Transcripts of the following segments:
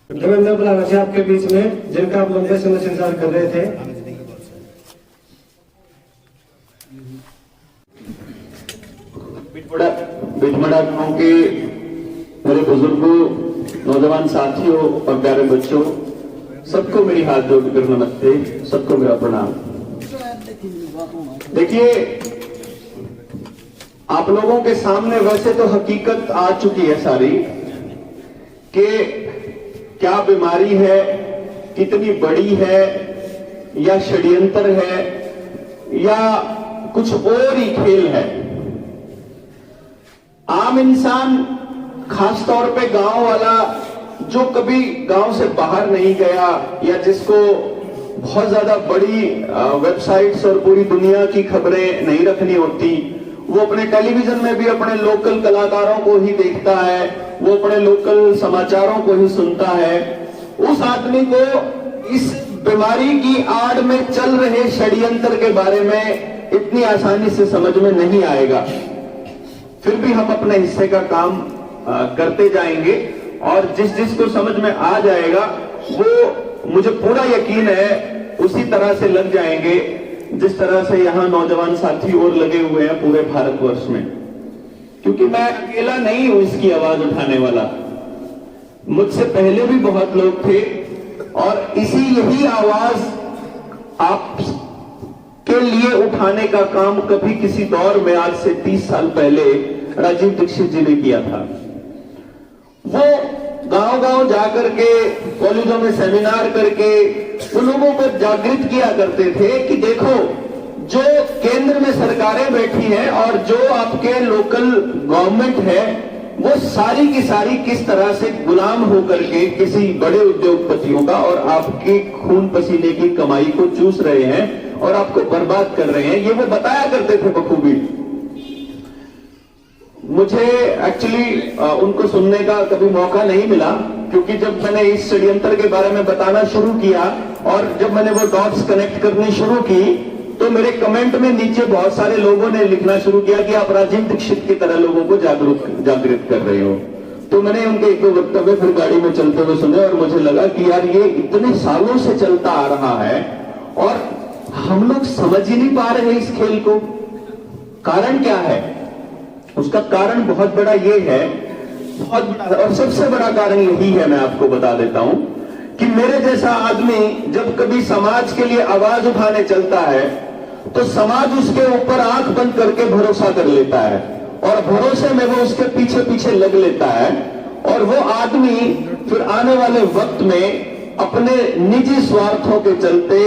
देवेंद्र बुलाना थे आपके बीच में, जिनका आप लंबे समय से इंतजार कर रहे थे। बिटमड़ा गांव के मेरे बुजुर्गों, नौजवान साथियों और प्यारे बच्चों, सबको मेरी हाथ जोड़कर नमस्ते, सबको मेरा प्रणाम। देखिए, आप लोगों के सामने वैसे तो हकीकत आ चुकी है सारी कि क्या बीमारी है, कितनी बड़ी है, या षड्यंत्र है, या कुछ और ही खेल है। आम इंसान, खास तौर पे गांव वाला, जो कभी गांव से बाहर नहीं गया या जिसको बहुत ज्यादा बड़ी वेबसाइट्स और पूरी दुनिया की खबरें नहीं रखनी होती, वो अपने टेलीविजन में भी अपने लोकल कलाकारों को ही देखता है, वो अपने लोकल समाचारों को ही सुनता है। उस आदमी को इस बीमारी की आड़ में चल रहे षड्यंत्र के बारे में इतनी आसानी से समझ में नहीं आएगा। फिर भी हम अपने हिस्से का काम करते जाएंगे और जिस जिसको समझ में आ जाएगा वो, मुझे पूरा यकीन है, उसी तरह से लग जाएंगे जिस तरह से यहां नौजवान साथी और लगे हुए हैं पूरे भारतवर्ष में। क्योंकि मैं अकेला नहीं हूं इसकी आवाज उठाने वाला, मुझसे पहले भी बहुत लोग थे और यही आवाज आप के लिए उठाने का काम कभी किसी दौर में आज से 30 साल पहले राजीव दीक्षित जी ने किया था। वो गांव-गांव जाकर के, कॉलेजों में सेमिनार करके उन लोगों को जागृत किया करते थे कि देखो, जो केंद्र में सरकारें बैठी हैं और जो आपके लोकल गवर्नमेंट है, वो सारी की सारी किस तरह से गुलाम होकर के किसी बड़े उद्योगपतियों का और आपकी खून पसीने की कमाई को चूस रहे हैं और आपको बर्बाद कर रहे हैं। ये वो बताया करते थे बखूबी। मुझे एक्चुअली उनको सुनने का कभी मौका नहीं मिला, क्योंकि जब मैंने इस षड्यंत्र के बारे में बताना शुरू किया और जब मैंने वो डॉट्स कनेक्ट करनी शुरू की, तो मेरे कमेंट में नीचे बहुत सारे लोगों ने लिखना शुरू किया कि आप राजीव दीक्षित की तरह लोगों को जागृत कर रहे हो। तो मैंने उनके एक दो वक्तव्य फिर गाड़ी में चलते हुए सुने और मुझे लगा कि यार, ये इतने सालों से चलता आ रहा है और हम लोग समझ ही नहीं पा रहे इस खेल को। कारण क्या है? उसका कारण बहुत बड़ा ये है, बहुत बड़ा, और सबसे बड़ा कारण यही है, मैं आपको बता देता हूं कि मेरे जैसा आदमी जब कभी समाज के लिए आवाज उठाने चलता है तो समाज उसके ऊपर आंख बंद करके भरोसा कर लेता है और भरोसे में वो उसके पीछे पीछे लग लेता है और वो आदमी फिर आने वाले वक्त में अपने निजी स्वार्थों के चलते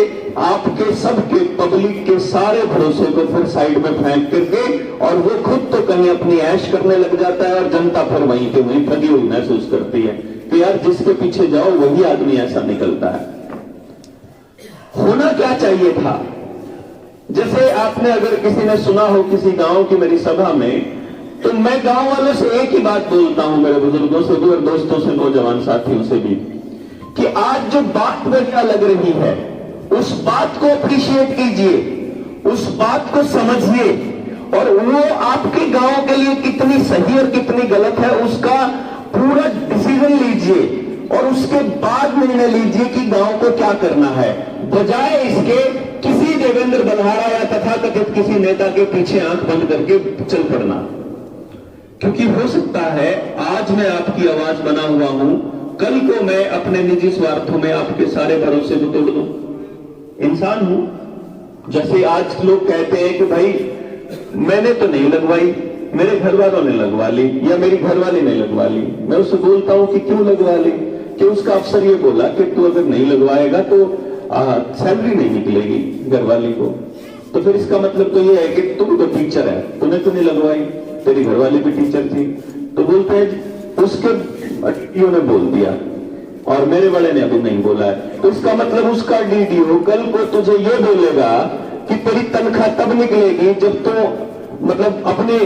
आपके सबके, पब्लिक के सारे भरोसे को फिर साइड में फेंक करके और वो खुद तो कहीं अपनी ऐश करने लग जाता है और जनता फिर वहीं के वहीं ठगी हुई महसूस करती है कि यार, जिसके पीछे जाओ वही आदमी ऐसा निकलता है। होना क्या चाहिए था? जैसे आपने, अगर किसी ने सुना हो किसी गांव की मेरी सभा में, तो मैं गांव वालों से एक ही बात बोलता हूं, मेरे बुजुर्गों से भी और दोस्तों से, नौजवान साथियों से भी, कि आज जो बात बढ़िया लग रही है उस बात को अप्रिशिएट कीजिए, उस बात को समझिए और वो आपके गांव के लिए कितनी सही और कितनी गलत है उसका पूरा डिसीजन लीजिए और उसके बाद निर्णय लीजिए कि गांव को क्या करना है, बजाय इसके किसी देवेंद्र बल्हाड़ा या तथाकथित किसी नेता के पीछे आंख बंद करके चल पड़ना। क्योंकि हो सकता है आज मैं आपकी आवाज बना हुआ हूं, कल को मैं अपने निजी स्वार्थों में आपके सारे भरोसे को तोड़ दूं। इंसान हूं। जैसे आज लोग कहते हैं कि भाई मैंने तो नहीं लगवाई, मेरे घर वालों ने लगवा ली या मेरी घरवाली ने लगवा ली। मैं उससे बोलता हूं कि क्यों लगवा ली? कि उसका अफसर ये बोला कि तू अगर नहीं लगवाएगा तो सैलरी नहीं निकलेगी घरवाली को। तो फिर इसका मतलब तो ये है कि तू तो टीचर है, तूने तो नहीं लगवाई, तेरी घरवाली भी टीचर थी। तो बोलते हैं उसके डीडीओ ने बोल दिया और मेरे वाले ने अभी नहीं बोला है, तो इसका मतलब उसका डीडीओ कल को तुझे ये बोलेगा कि तेरी तनख्वाह तब निकलेगी जब तो अपने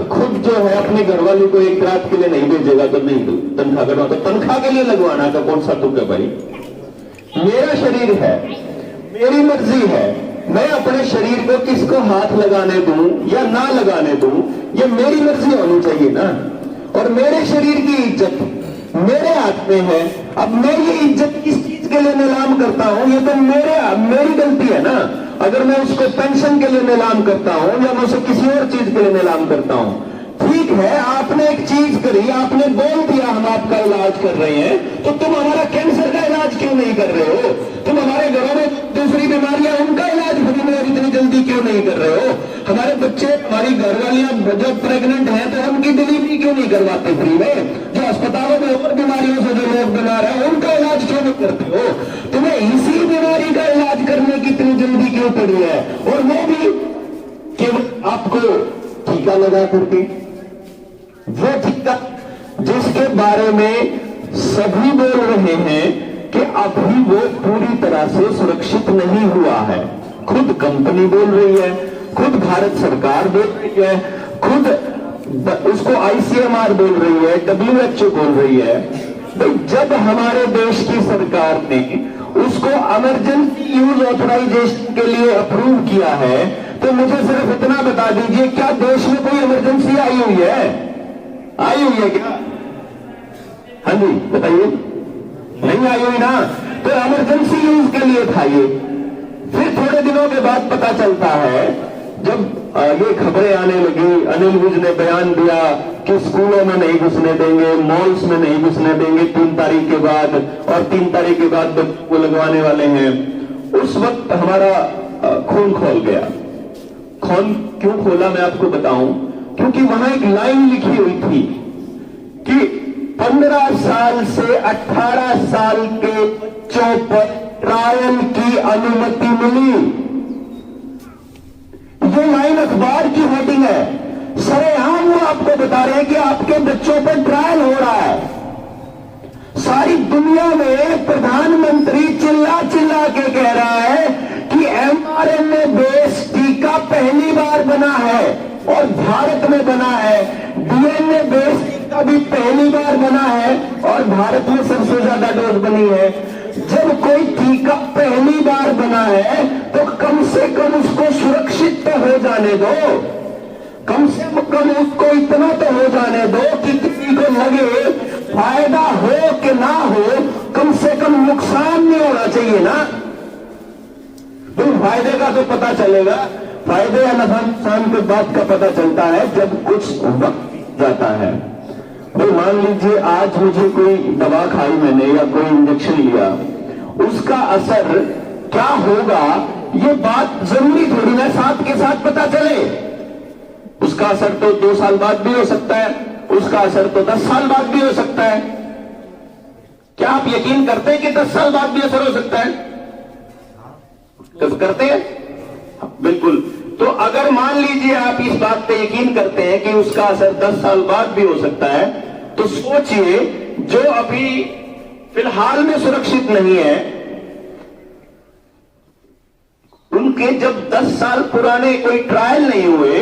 खुद जो है अपनी घरवाली को एक रात के लिए नहीं भेजेगा तो नहीं दो तनख्वाह करवा। तो तनख्वाह के लिए लगवाना का कौन सा तुक है भाई? मेरा शरीर है, मेरी मर्जी है, मैं अपने शरीर को किसको हाथ लगाने दूं या ना लगाने दूं, ये मेरी मर्जी होनी चाहिए ना। और मेरे शरीर की इज्जत मेरे हाथ में है। अब मैं ये इज्जत किस चीज के लिए नीलाम करता हूं? ये तो मेरी गलती है ना। अगर मैं उसको पेंशन के लिए नीलाम करता हूं या मैं उसे किसी और चीज के लिए नीलाम करता हूं, ठीक है, आपने एक चीज करी, आपने बोल दिया हम आपका इलाज कर रहे हैं, तो तुम हमारा कैंसर का इलाज क्यों नहीं कर रहे हो? तुम हमारे घरों में दूसरी बीमारियां उनका इलाज फ्री में इतनी जल्दी क्यों नहीं कर रहे हो? हमारे बच्चे, हमारी घरवालियां जब प्रेग्नेंट हैं तो उनकी डिलीवरी क्यों नहीं करवाते फ्री में? जो अस्पतालों में और बीमारियों से जो लोग बीमार हैं उनका इलाज क्यों नहीं करते हो? तुम्हें इसी बीमारी का इलाज करने की इतनी जल्दी क्यों पड़ी है? और वो भी केवल आपको टीका लगा करके, वो टीका जिसके बारे में सभी बोल रहे हैं कि अभी वो पूरी तरह से सुरक्षित नहीं हुआ है। खुद कंपनी बोल रही है, खुद भारत सरकार बोल रही है, खुद उसको आईसीएमआर बोल रही है, WHO बोल रही है। भाई जब हमारे देश की सरकार ने उसको इमरजेंसी यूज ऑथराइजेशन के लिए अप्रूव किया है, तो मुझे सिर्फ इतना बता दीजिए, क्या देश में कोई इमरजेंसी आई हुई है? आई हुई है क्या? हाँ जी बताइए, नहीं आई हुई ना। तो इमरजेंसी यूज के लिए था ये। फिर थोड़े दिनों के बाद पता चलता है, जब ये खबरें आने लगी, अनिल विज ने बयान दिया कि स्कूलों में नहीं घुसने देंगे, मॉल्स में नहीं घुसने देंगे 3 तारीख के बाद, और 3 तारीख के बाद वो लगवाने वाले हैं। उस वक्त हमारा खून खोल गया। खून क्यों खोला मैं आपको बताऊं, क्योंकि वहां एक लाइन लिखी हुई थी कि 15 साल से 18 साल के बच्चों पर ट्रायल की अनुमति मिली। ये लाइन अखबार की हेडिंग है। सरेआम वो आपको बता रहे हैं कि आपके बच्चों पर ट्रायल हो रहा है। सारी दुनिया में प्रधानमंत्री चिल्ला चिल्ला के कह रहा है कि mRNA बेस्ड टीका पहली बार बना है और भारत में बना है। DNA बेस्ड टीका भी पहली बार बना है और भारत में सबसे ज्यादा डोज बनी है। जब कोई टीका पहली बार बना है तो कम से कम उसको सुरक्षित तो हो जाने दो, कम से कम उसको इतना तो हो जाने दो कि किसी को लगे, फायदा हो कि ना हो, कम से कम नुकसान नहीं होना चाहिए ना। तो फायदे का तो पता चलेगा, फायदे या नुकसान के बात का पता चलता है जब कुछ वक्त जाता है। तो मान लीजिए आज मुझे कोई दवा खाई मैंने या कोई इंजेक्शन लिया, उसका असर क्या होगा ये बात जरूरी थोड़ी ना साथ के साथ पता चले। उसका असर तो 2 साल बाद भी हो सकता है, उसका असर तो 10 साल बाद भी हो सकता है। क्या आप यकीन करते हैं कि 10 साल बाद भी असर हो सकता है? कब करते हैं? बिल्कुल। तो अगर मान लीजिए आप इस बात पे यकीन करते हैं कि उसका असर 10 साल बाद भी हो सकता है, तो सोचिए जो अभी फिलहाल में सुरक्षित नहीं है, उनके जब 10 साल पुराने कोई ट्रायल नहीं हुए।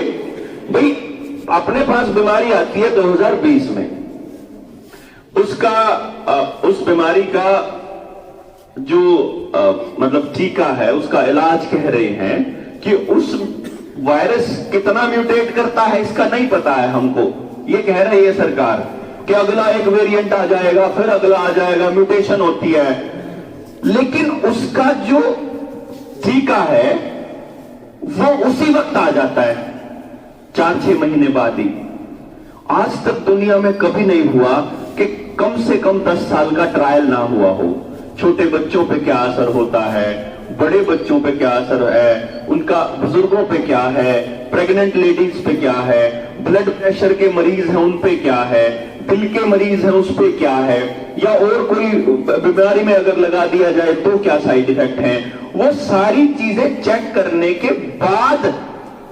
भाई अपने पास बीमारी आती है 2020 में, उस बीमारी का जो मतलब टीका है, उसका इलाज कह रहे हैं कि उस वायरस कितना म्यूटेट करता है इसका नहीं पता है हमको। ये कह रही है सरकार कि अगला एक वेरिएंट आ जाएगा, फिर अगला आ जाएगा, म्यूटेशन होती है। लेकिन उसका जो टीका है वो उसी वक्त आ जाता है, 4-6 महीने बाद ही। आज तक दुनिया में कभी नहीं हुआ कि कम से कम 10 साल का ट्रायल ना हुआ हो। छोटे बच्चों पे क्या असर होता है, बड़े बच्चों पे क्या असर है, उनका बुजुर्गों पे क्या है, प्रेग्नेंट लेडीज पे क्या है, ब्लड प्रेशर के मरीज हैं उन पे क्या है, दिल के मरीज हैं उस पे क्या है, या और कोई बीमारी में अगर लगा दिया जाए तो क्या साइड इफेक्ट हैं। वो सारी चीजें चेक करने के बाद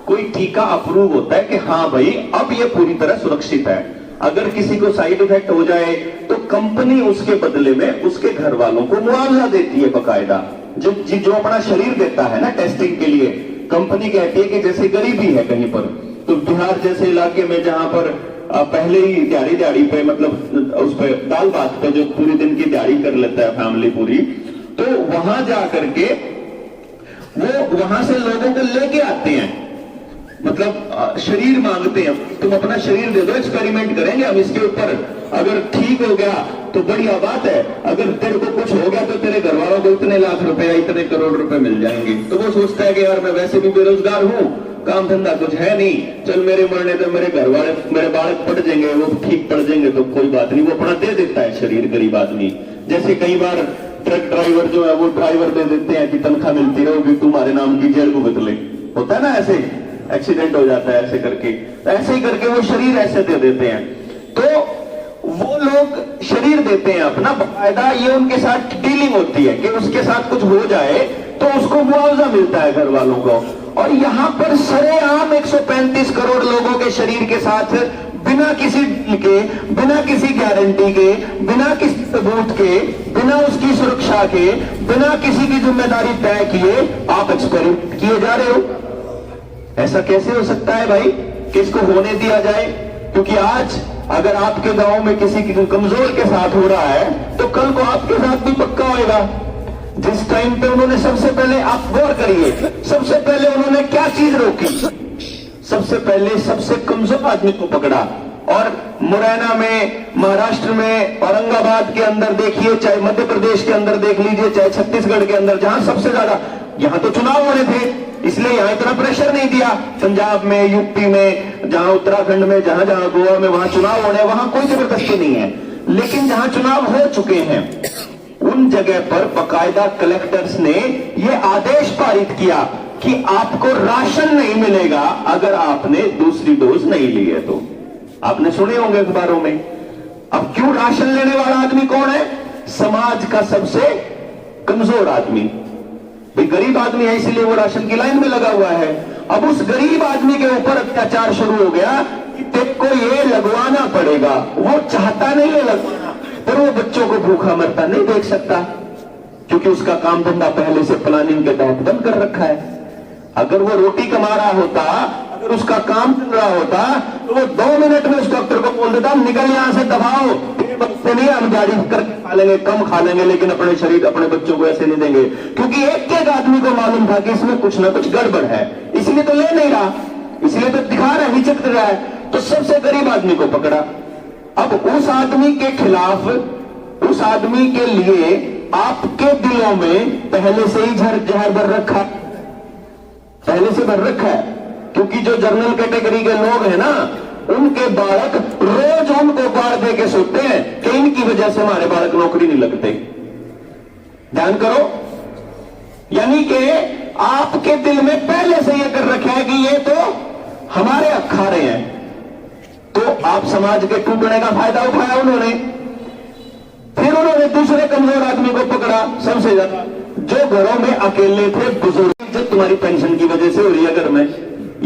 कोई टीका अप्रूव होता है कि हाँ भाई अब ये पूरी तरह सुरक्षित है। अगर किसी को साइड इफेक्ट हो जाए तो कंपनी उसके बदले में उसके घर वालों को मुआवजा देती है बकायदा। जो अपना शरीर देता है ना टेस्टिंग के लिए, कंपनी कहती है कि जैसे गरीबी है कहीं पर, तो बिहार जैसे इलाके में जहां पर पहले ही दिहाड़ी पे मतलब उस पे दाल भात पे जो पूरे दिन की दिहाड़ी कर लेता है फैमिली पूरी, तो वहां जाकर के वो वहां से लोगों को लेके आते हैं, मतलब शरीर मांगते हैं, तुम अपना शरीर दे दो, एक्सपेरिमेंट करेंगे हम इसके ऊपर, अगर ठीक हो गया तो बढ़िया बात है, अगर तेरे को कुछ हो गया तो तेरे घर वालों को इतने लाख रुपए, इतने करोड़ रुपए मिल जाएंगे। तो वो सोचता है कि यार मैं वैसे भी बेरोजगार हूं, काम धंधा कुछ है नहीं, चल मेरे मरने तो मेरे घर वाले, मेरे बालक पढ़ जाएंगे, वो ठीक पढ़ जाएंगे तो कोई बात नहीं, वो अपना दे देता है शरीर गरीब आदमी। जैसे कई बार ट्रक ड्राइवर जो है वो ड्राइवर दे देते हैं कि तनख्वाह मिलती रहोगी, तुम्हारे नाम की जेल भुगत ले, होता है ना ऐसे, एक्सीडेंट हो जाता है ऐसे करके, ऐसे ही करके वो शरीर ऐसे दे देते हैं। तो वो लोग शरीर देते हैं अपना, बाकायदा ये उनके साथ डीलिंग होती है कि उसके साथ कुछ हो जाए तो उसको मुआवजा मिलता है घर वालों को। और यहां पर सरेआम 135 करोड़ लोगों के शरीर के साथ बिना किसी डील के, बिना किसी गारंटी के, बिना किसी सबूत के, बिना उसकी सुरक्षा के, बिना किसी की जिम्मेदारी तय किए आप एक्सपेरिमेंट किए जा रहे हो। ऐसा कैसे हो सकता है भाई कि इसको होने दिया जाए? क्योंकि आज अगर आपके गांव में किसी की कमजोर के साथ हो रहा है तो कल को आपके साथ भी पक्का होएगा। जिस टाइम पे उन्होंने सबसे पहले, आप गौर करिए, सबसे पहले उन्होंने क्या चीज रोकी? सबसे पहले सबसे कमजोर आदमी को पकड़ा। और मुरैना में, महाराष्ट्र में, औरंगाबाद के अंदर देखिए, चाहे मध्य प्रदेश के अंदर देख लीजिए, चाहे छत्तीसगढ़ के अंदर, जहां सबसे ज्यादा, यहां तो चुनाव होने थे इसलिए यहां इतना प्रेशर नहीं दिया। पंजाब में, यूपी में, जहां उत्तराखंड में, जहां जहां गोवा में वहां चुनाव होने, वहां कोई जबरदस्ती नहीं है। लेकिन जहां चुनाव हो चुके हैं उन जगह पर बाकायदा कलेक्टर्स ने यह आदेश पारित किया कि आपको राशन नहीं मिलेगा अगर आपने दूसरी डोज नहीं ली है। तो आपने सुने होंगे अखबारों में। अब क्यों राशन लेने वाला आदमी कौन है? समाज का सबसे कमजोर आदमी। भाई गरीब आदमी है इसलिए वो राशन की लाइन में लगा हुआ है। अब उस गरीब आदमी के ऊपर अत्याचार शुरू हो गया कि तेरे को ये लगवाना पड़ेगा। वो चाहता नहीं है लगवाना, पर वो बच्चों को भूखा मरता नहीं देख सकता क्योंकि उसका काम धंधा पहले से प्लानिंग के तहत बंद कर रखा है। अगर वो रोटी कमा रहा होता, अगर उसका काम चल रहा होता तो वो 2 मिनट में उस डॉक्टर को बोल देता निकल यहां से, दबाओ, बच्चे नहीं, हम गाड़ी करके खा लेंगे, कम खा लेंगे, लेकिन अपने शरीर, अपने बच्चों को ऐसे नहीं देंगे। क्योंकि एक एक आदमी को मालूम था कि इसमें कुछ ना कुछ गड़बड़ है, इसलिए तो ले नहीं रहा, इसलिए तो दिखा रहा है, विचित्र रहा है। तो सबसे गरीब आदमी को पकड़ा। अब उस आदमी के खिलाफ, उस आदमी के लिए आपके दिलों में पहले से ही जहर भर रखा, पहले से भर रखा है। क्योंकि जो जनरल कैटेगरी के लोग हैं ना, उनके बालक रोज उनको गाड़ दे के सोते हैं कि इनकी वजह से हमारे बालक नौकरी नहीं लगते। ध्यान करो, यानी कि आपके दिल में पहले से यह कर रखा है कि ये तो हमारे हक खा रहे हैं। तो आप समाज के टूटने का फायदा उठाया उन्होंने। फिर उन्होंने दूसरे कमजोर आदमी को पकड़ा, सबसे ज्यादा जो घरों में अकेले थे, बुजुर्ग। जब तुम्हारी पेंशन की वजह से हो रही है घर में,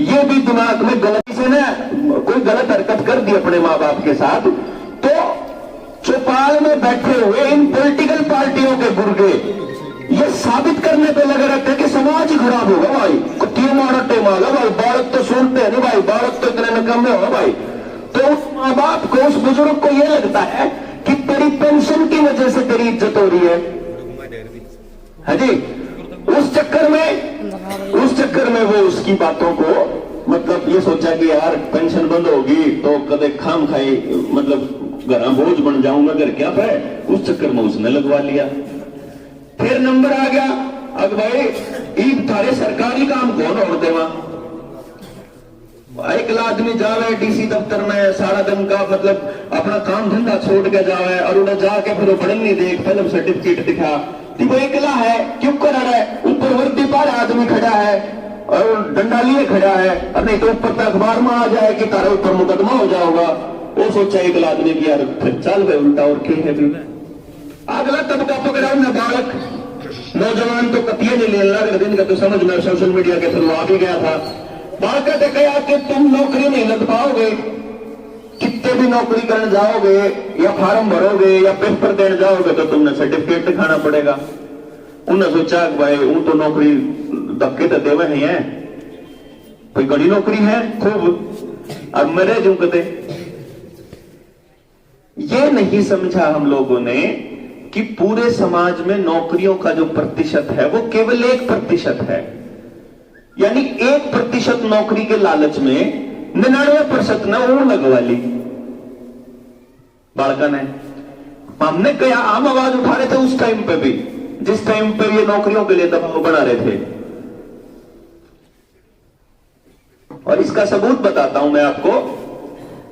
ये भी दिमाग में गलती से ना कोई गलत हरकत कर दी अपने मां बाप के साथ, तो चौपाल में बैठे हुए इन पॉलिटिकल पार्टियों के गुर्गे ये साबित करने पे लगे रहते हैं कि समाज ही खराब होगा भाई, क्यों मारा टेमाला भाई, बालक तो सुनते हैं नहीं भाई, बालक तो इतने निकम्मे होगा भाई। तो उस मां बाप को, उस बुजुर्ग को यह लगता है कि तेरी पेंशन की वजह से तेरी इज्जत हो रही है जी। उस चक्कर में वो उसकी बातों को, मतलब ये सोचा कि यार पेंशन बंद होगी तो कदे खाम खाई, मतलब घर बोझ बन जाऊंगा, घर क्या पे, उस चक्कर में उसने लगवा लिया। फिर नंबर आ गया, अब भाई ईद थारे सरकारी काम कौन और देवा। एक आदमी जावे डीसी दफ्तर में सारा दिन का, मतलब अपना काम धंधा छोड़ के जावे और उन्हें जाके फिर पढ़ नहीं देख, फिल्म सर्टिफिकेट दिखा, वो एकला है, क्यों कर रहा है, ऊपर वर्दी पर आदमी खड़ा है और डंडा लिए खड़ा है, और नहीं तो ऊपर तक अखबार में आ जाए कि तारे ऊपर मुकदमा हो जाओगा। वो सोचा एकला आदमी की यार चल गए उल्टा, और क्या है। अगला तबका पकड़ा न बालक, नौजवान तो कतिये नहीं ले लग दिन का, तो समझ में सोशल मीडिया के थ्रू आ भी गया था। बालक ने कहा कि तुम नौकरी नहीं लग पाओगे, कितने भी नौकरी करने जाओगे या फार्म भरोगे या पेपर देने जाओगे तो तुमने सर्टिफिकेट दिखाना पड़ेगा। उन्होंने सोचा भाई वो तो नौकरी धक्के तो देवे ही है, कोई बड़ी नौकरी है खूब, अब मेरे जो कहते। ये नहीं समझा हम लोगों ने कि पूरे समाज में नौकरियों का जो प्रतिशत है वो केवल 1% है। यानी 1% नौकरी के लालच में 99% ने वो लगवा ली। बालका ने। हमने क्या आम आवाज उठा रहे थे उस टाइम पे भी, जिस टाइम पर ये नौकरियों के लिए दबाव बना रहे थे। और इसका सबूत बताता हूं मैं आपको।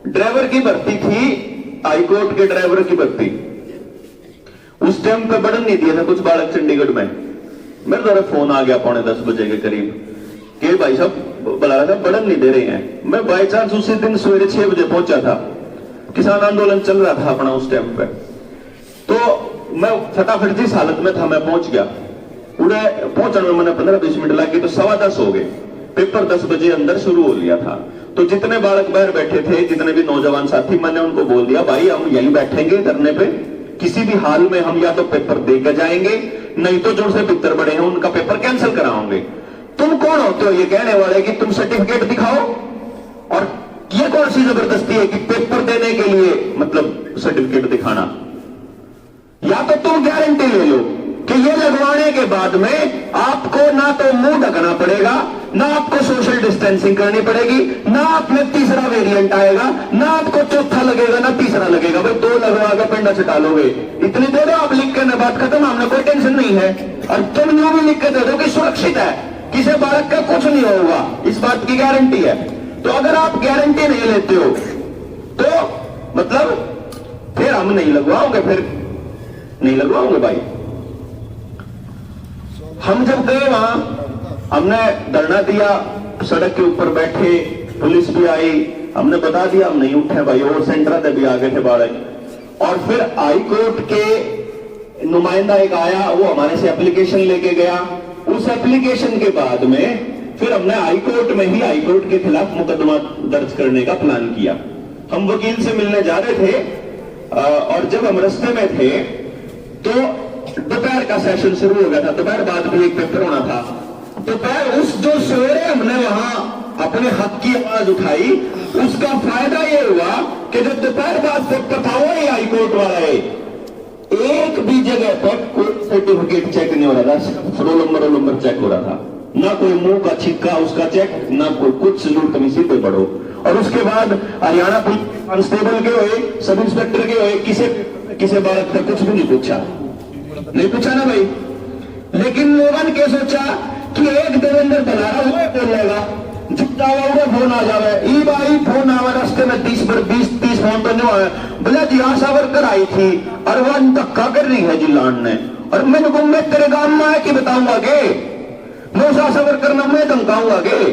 ड्राइवर की भर्ती थी, हाईकोर्ट के ड्राइवर की भर्ती। उस टाइम पे बढ़न नहीं दिए थे कुछ बालक चंडीगढ़ में। मेरे द्वारा फोन आ गया 9:45 बजे के करीब कि भाई साहब बुला रहा था, बढ़न नहीं दे रहे हैं। मैं बाई चांस उसी दिन सवेरे 6 बजे पहुंचा था, किसान आंदोलन चल रहा था अपना उस टाइम पे। तो मैं फटाफट जिस हालत में था मैं पहुंच गया। उड़े पहुंचने में मैंने 15-20 मिनट लगे तो 10:15 हो गए। पेपर 10 बजे अंदर शुरू हो लिया था। तो जितने बालक बाहर बैठे थे, जितने भी नौजवान साथी, मैंने उनको बोल दिया भाई हम यहीं बैठेंगे धरने पे, किसी भी हाल में हम या तो पेपर देकर जाएंगे, नहीं तो जो से पितर बड़े हैं उनका पेपर कैंसिल कराओगे। तुम कौन होते हो ये कहने वाले कि तुम सर्टिफिकेट दिखाओ? और ये कौन सी जबरदस्ती है कि पेपर देने के लिए मतलब सर्टिफिकेट दिखाना? या तो तुम गारंटी ले लो कि ये लगवाने के बाद में आपको ना तो मुंह ढकना पड़ेगा, ना आपको सोशल डिस्टेंसिंग करनी पड़ेगी, ना आप में तीसरा वेरिएंट आएगा, ना आपको चौथा लगेगा ना तीसरा लगेगा। भाई 2 लगवा के पिंडा चटा लोगे, इतनी दे दो आप लिख के ना, बात खत्म, हमने कोई टेंशन नहीं है। और तुम यूं भी लिख के दे दो कि सुरक्षित है, किसी बालक का कुछ नहीं होगा, इस बात की गारंटी है। तो अगर आप गारंटी नहीं लेते हो तो मतलब फिर हम नहीं लगवाओगे, फिर नहीं लगवाओगे भाई। हम जब गए वहां, हमने धरना दिया, सड़क के ऊपर बैठे, पुलिस भी आई, हमने बता दिया हम नहीं उठे भाई, और सेंटर पे भी आ गए थे बालक। और फिर हाई कोर्ट के नुमाइंदा एक आया, वो हमारे से एप्लीकेशन लेके गया। उस एप्लीकेशन के बाद में फिर हमने हाई कोर्ट में ही हाई कोर्ट के खिलाफ मुकदमा दर्ज करने का प्लान किया। हम वकील से मिलने जा रहे थे और जब हम रास्ते में थे तो दोपहर का सेशन शुरू हो गया था। दोपहर बाद भी एक पेपर होना था। दोपहर उस जो सवेरे हमने वहां अपने हक की आवाज उठाई, उसका फायदा ये हुआ कि जब दोपहर बाद पेपर था वो हाई कोर्ट वाला है, एक भी जगह पर कोई सर्टिफिकेट चेक नहीं हो रहा था, रोल नंबर चेक हो रहा था, ना कोई मुंह का छिक्का उसका चेक, ना कोई कुछ जरूरत नहीं, सीधे बढ़ो। और उसके बाद हरियाणा पुलिस कांस्टेबल के हुए, सब इंस्पेक्टर के हुए, किसी बालक तक कुछ भी नहीं पूछा ना भाई। लेकिन लोगों ने क्या सोचा कि एक देवेंद्र बलारा हुआ बोलेगा, जितना हुआ फोन आ जावे, ई भाई फोन आवा रास्ते में 20-30 फोन तो नहीं आया। बोला जी आशा वर्कर आई थी और वह धक्का कर रही है जिलान ने, और मैंने को मैं तेरे गांव में आया कि बताऊंगा गे, मैं उस आशा वर्कर में मैं धमकाऊंगा गे,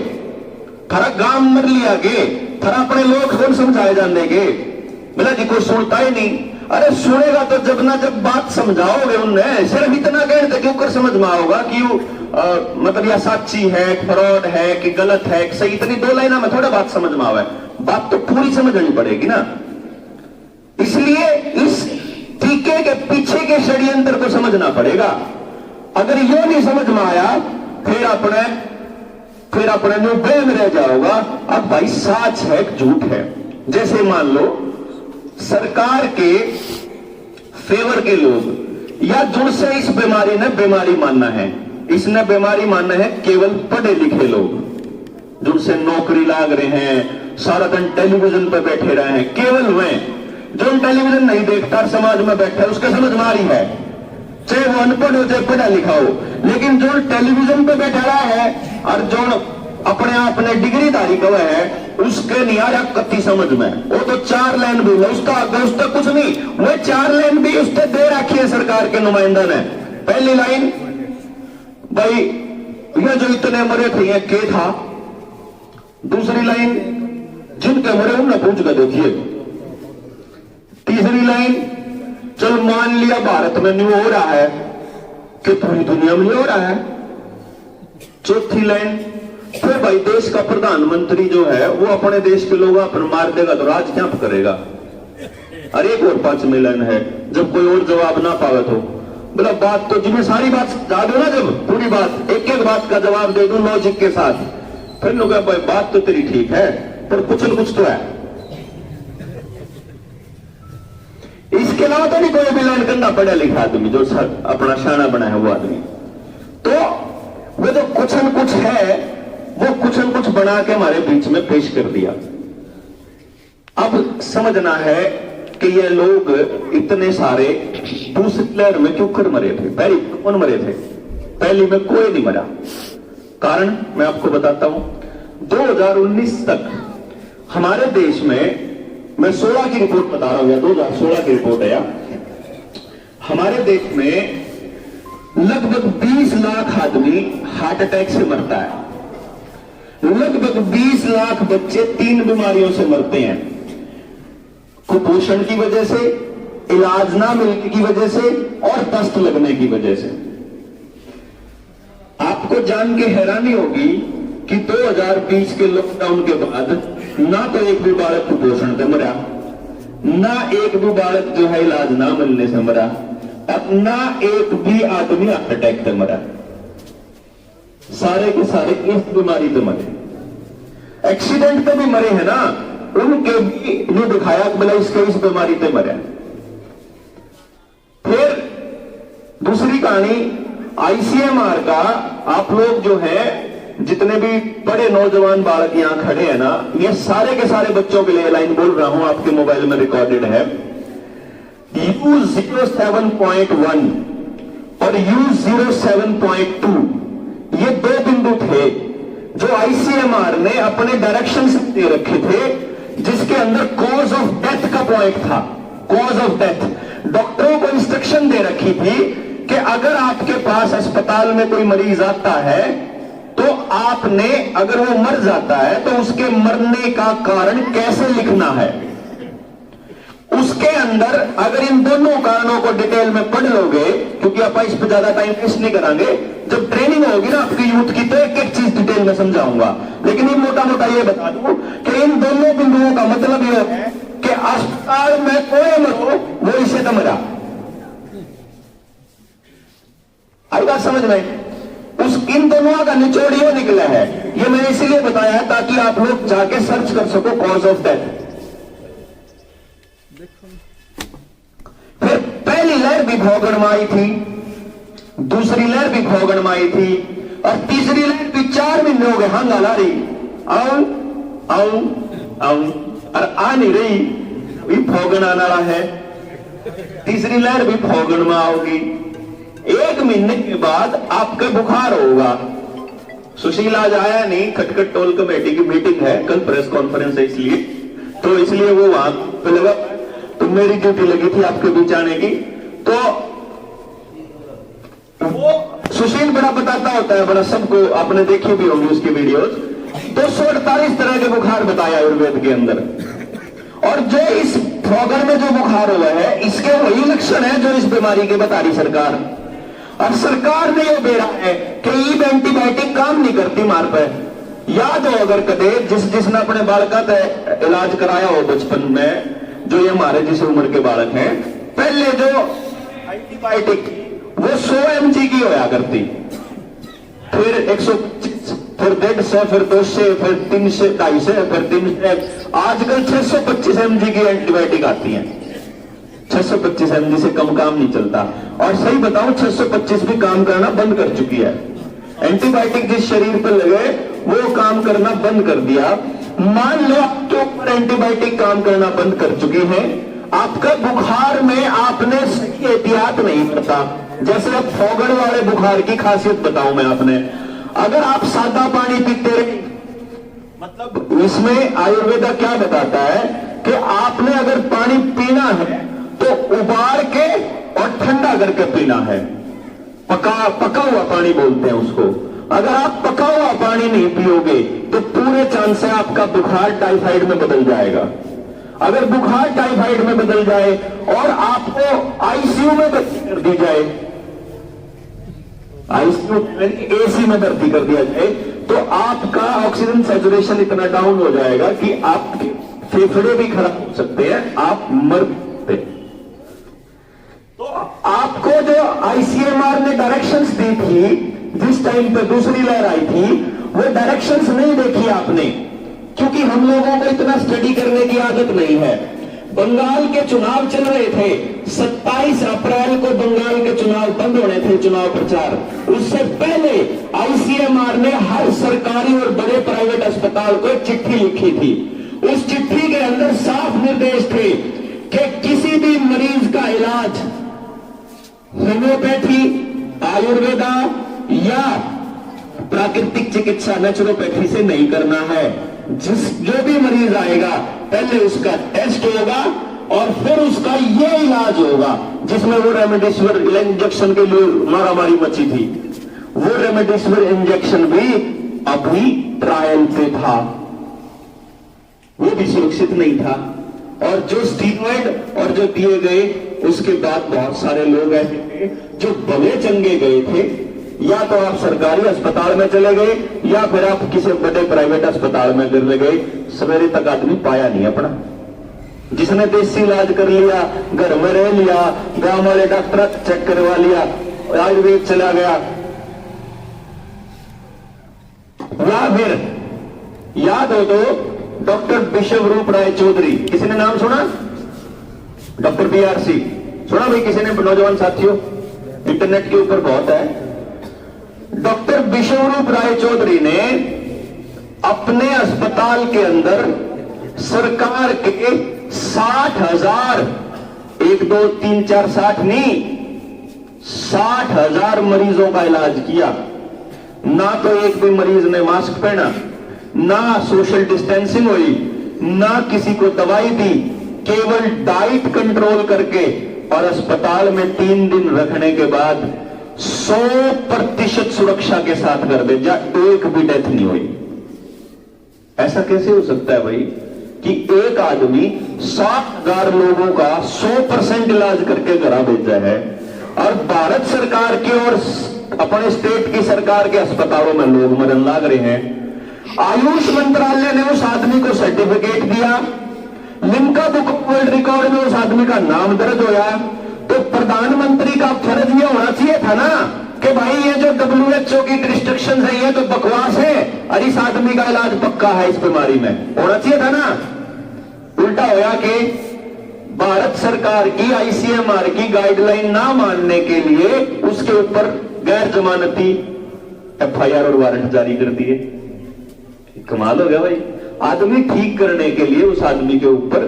थारा गांव मर लिया गे, थारा अपने लोग कौन समझाए जाने गे। बोला जी कोई सुनता ही नहीं। अरे सुनेगा तो जब ना जब बात समझाओगे उन्हें, सिर्फ इतना कहते क्यों कर समझ में आओगा कि मतलब यह सच्ची है, फ्रॉड है कि गलत है कि सही, इतनी 2 लाइनों में थोड़ा बात समझ में आवे, बात तो पूरी समझनी पड़ेगी ना। इसलिए इस टीके के पीछे के षड्यंत्र को समझना पड़ेगा। अगर यो नहीं समझ में आया फिर अपने नुबे में रह जाओगा। अब भाई सच है झूठ है, जैसे मान लो सरकार के फेवर के लोग या जिनसे इस बीमारी ने बीमारी मानना है, इसने बीमारी मानना है केवल पढ़े लिखे लोग, जिनसे नौकरी लाग रहे हैं, सारा दिन टेलीविजन पर बैठे रहे हैं, केवल वे जो टेलीविजन नहीं देखता समाज में बैठा है उसके समझ में आ रही है, चाहे वो अनपढ़ हो चाहे पढ़ा लिखा हो। लेकिन जो टेलीविजन पे बैठा रहा है और जो अपने आप ने डिग्रीधारी कवा है उसके नहीं आ रहा कत्ती समझ में, वो तो 4 लाइन भी है उसका कुछ नहीं, वो 4 लाइन भी उसने दे रखी है सरकार के नुमाइंदा ने। पहली लाइन भाई ये जो इतने मरे थे ये के था, दूसरी लाइन जिनके मरे उन्हें पूछ कर देखिए, तीसरी लाइन चल मान लिया भारत में न्यू हो रहा है कि पूरी दुनिया में हो रहा है, चौथी लाइन फिर भाई देश का प्रधानमंत्री जो है वो अपने देश के लोग पर मार देगा तो राज क्या करेगा। अरे एक और 5वीं लाइन है, जब कोई और जवाब ना पावे तो बोला बात तो जिन्हें सारी बात गा दो ना, जब पूरी बात एक एक बात का जवाब दे दो लॉजिक के साथ, फिर लोग भाई बात तो तेरी ठीक है पर कुछ न कुछ तो है। इसके अलावा तो नहीं कोई भी लाइन करना पढ़ा लिखा आदमी जो अपना शाना बना है वो आदमी, तो वो जो कुछ न कुछ है वो कुछ न कुछ बना के हमारे बीच में पेश कर दिया। अब समझना है कि ये लोग इतने सारे दूसरी लहर में क्यों कर मरे थे, पहली कौन मरे थे, पहली में कोई नहीं मरा। कारण मैं आपको बताता हूं, 2019 तक हमारे देश में, मैं 16 की रिपोर्ट बता रहा हूं या 2016 की रिपोर्ट है, हमारे देश में लगभग 20 लाख आदमी हार्ट अटैक से मरता है, लगभग 20 लाख बच्चे 3 बीमारियों से मरते हैं, कुपोषण की वजह से, इलाज ना मिलने की वजह से और दस्त लगने की वजह से। आपको जान के हैरानी होगी कि 2020 के लॉकडाउन के बाद ना तो एक भी बालक कुपोषण से मरा, ना एक भी बालक जो है इलाज ना मिलने से मरा, अब ना एक भी आदमी हार्ट अटैक से मरा। सारे के सारे इस बीमारी से मरे। एक्सीडेंट पे भी मरे हैं ना, उनके भी ने दिखाया कि बोला इसके इस बीमारी से मरे। फिर दूसरी कहानी आईसीएमआर का, आप लोग जो है जितने भी बड़े नौजवान बालक यहां खड़े हैं ना, ये सारे के सारे बच्चों के लिए लाइन बोल रहा हूं, आपके मोबाइल में रिकॉर्डेड है। U07.1 और U07.2 ये 2 बिंदु थे जो आईसीएमआर ने अपने डायरेक्शंस दे रखे थे, जिसके अंदर कॉज ऑफ डेथ का पॉइंट था। कॉज ऑफ डेथ डॉक्टरों को इंस्ट्रक्शन दे रखी थी कि अगर आपके पास अस्पताल में कोई मरीज आता है तो आपने, अगर वो मर जाता है तो उसके मरने का कारण कैसे लिखना है। उसके अंदर अगर इन दोनों कारणों को डिटेल में पढ़ लोगे, क्योंकि आप इस पर ज्यादा टाइम वेस्ट नहीं करांगे, जब ट्रेनिंग होगी ना आपकी यूथ की तो एक एक चीज डिटेल में समझाऊंगा, लेकिन ये मोटा मोटा ये बता दूं कि इन दोनों बिंदुओं का मतलब यह है कि अस्पताल में कोई मरो वो इससे तो मरा। आई बात समझ में? इन दोनों का निचोड़ ये निकला है। ये मैंने इसलिए बताया ताकि आप लोग जाके सर्च कर सको कॉज ऑफ डेथ। फिर पहली लहर भी भौगण में आई थी, दूसरी लहर भी भौगण में आई थी, और तीसरी लहर भी 4 महीने हो गए हंगा ला रही, आऊं आऊं आऊं, और आ नहीं रही, भी भौगण आना रहा है। तीसरी लहर भी भौगण में आओगी। 1 महीने के बाद आपका बुखार होगा। सुशील आज आया नहीं, खटखट टोल कमेटी की मीटिंग है, कल प्रेस कॉन्फ्रेंस है, इसलिए वो वहां पे लगा, तो मेरी ड्यूटी लगी थी आपके बीच आने की। तो वो सुशील बड़ा बताता होता है, बड़ा, सबको आपने देखी भी होंगी उसकी वीडियोस। 248 तरह के बुखार बताया आयुर्वेद के अंदर, और जो इस भौगण में जो बुखार हुआ है इसके वही लक्षण है जो इस बीमारी के बता रही सरकार। और सरकार ने यह बेरा है कि ईब एंटीबायोटिक काम नहीं करती मार पे। याद हो अगर कदे जिसने अपने बालक का इलाज कराया हो बचपन में, जो ये हमारे जिस उम्र के बालक हैं, पहले जो एंटीबायोटिक वो 100 mg की होया करती, फिर 125, फिर 150, फिर 200, फिर 300, 250, फिर 300, आजकल 625 mg की एंटीबायोटिक आती है। 625 mg से कम काम नहीं चलता, और सही बताऊं 625 भी काम करना बंद कर चुकी है। एंटीबायोटिक जिस शरीर पर लगे वो काम करना बंद कर दिया। मान लो आपके ऊपर एंटीबायोटिक काम करना बंद कर चुकी है, आपका बुखार में आपने सही एहतियात नहीं करता। जैसे अब भौगण वाले बुखार की खासियत बताऊं मैं आपने, अगर आप सादा पानी पीते रहे, मतलब इसमें आयुर्वेदा क्या बताता है कि आपने अगर पानी पीना है तो उबाल के और ठंडा करके पीना है। पका हुआ पानी बोलते हैं उसको। अगर आप पका हुआ पानी नहीं पियोगे तो पूरे चांस है आपका बुखार टाइफाइड में बदल जाएगा। अगर बुखार टाइफाइड में बदल जाए और आपको आईसीयू में भर्ती कर दी जाए, आईसीयू एसी में भर्ती कर दिया जाए, तो आपका ऑक्सीजन सैचुरेशन इतना डाउन हो जाएगा कि आपके फेफड़े भी खराब हो सकते हैं, आप मर सकते हैं। तो आपको जो आईसीएमआर ने डायरेक्शंस दी थी जिस टाइम पे दूसरी लहर आई थी, वो डायरेक्शंस नहीं देखी आपने, क्योंकि हम लोगों को इतना स्टडी करने की आदत नहीं है। बंगाल के चुनाव चल रहे थे, 27 अप्रैल को बंगाल के चुनाव बंद होने थे, चुनाव प्रचार। उससे पहले आईसीएमआर ने हर सरकारी और बड़े प्राइवेट अस्पताल को एक चिट्ठी लिखी थी। उस चिट्ठी के अंदर साफ निर्देश थे कि किसी भी मरीज का इलाज होम्योपैथी, आयुर्वेदा या प्राकृतिक चिकित्सा नेचुरोपैथी से नहीं करना है। जो भी मरीज आएगा पहले उसका टेस्ट होगा और फिर उसका ये इलाज होगा, जिसमें वो रेमडेसिविर इंजेक्शन के लिए मारामारी मची थी, वो रेमडेसिविर इंजेक्शन भी अभी ट्रायल पे था, वो भी सुरक्षित नहीं था। और जो स्टीरॉइड और जो दिए गए उसके बाद बहुत सारे लोग ऐसे थे जो भले चंगे गए थे। या तो आप सरकारी अस्पताल में चले गए या फिर आप किसी बड़े प्राइवेट अस्पताल में गिर गए, सवेरे तक आदमी पाया नहीं अपना। जिसने देसी इलाज कर लिया, घर में रह लिया, गांव वाले डॉक्टर चेक करवा लिया, आयुर्वेद चला गया, या फिर याद हो तो डॉक्टर विश्वरूप राय चौधरी, किसी ने नाम सुना? डॉक्टर BRC सुना भाई किसी ने? नौजवान साथियों, इंटरनेट के ऊपर बहुत है। डॉक्टर विश्वरूप राय चौधरी ने अपने अस्पताल के अंदर सरकार के 60,000, 1 2 3 4 60 नहीं, 60,000 मरीजों का इलाज किया। ना तो एक भी मरीज ने मास्क पहना, ना सोशल डिस्टेंसिंग हुई, ना किसी को दवाई दी, केवल डाइट कंट्रोल करके और अस्पताल में 3 दिन रखने के बाद 100% सुरक्षा के साथ कर भेजा, एक भी डेथ नहीं हुई। ऐसा कैसे हो सकता है भाई कि एक आदमी 60,000 लोगों का 100% इलाज करके घर भेजा है, और भारत सरकार की और अपने स्टेट की सरकार के अस्पतालों में लोग मरने लग रहे हैं। आयुष मंत्रालय ने उस आदमी को सर्टिफिकेट दिया, Limca book of world record में उस आदमी का नाम दर्ज होया। तो प्रधानमंत्री का फर्ज यह होना चाहिए था ना कि भाई ये जो WHO की रिस्ट्रिक्शन है ये तो बकवास है, और इस आदमी का इलाज पक्का है इस बीमारी में, होना चाहिए था ना। उल्टा होया कि भारत सरकार की ICMR की गाइडलाइन ना मानने के लिए उसके ऊपर गैर जमानती FIR और वारंट जारी कर दिए। कमाल हो गया भाई, आदमी ठीक करने के लिए उस आदमी के ऊपर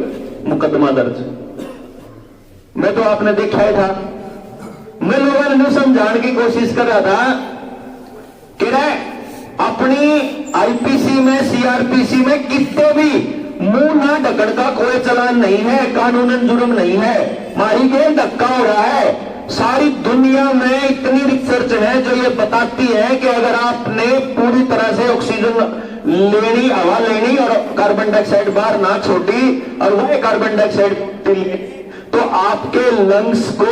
मुकदमा दर्ज। मैं तो आपने देखा ही था, मैं लोगों ने समझाने की कोशिश कर रहा था कि अपनी IPC में, CRPC में कितने भी मुंह ना ढकड़ का कोई चलान नहीं है, कानूनन जुर्म नहीं है, मारी के धक्का हो रहा है। सारी दुनिया में इतनी रिसर्च है जो ये बताती है कि अगर आपने पूरी तरह से ऑक्सीजन लेनी, हवा लेनी और कार्बन डाइऑक्साइड बाहर ना छोड़ी और वह कार्बन डाइऑक्साइड तो आपके लंग्स को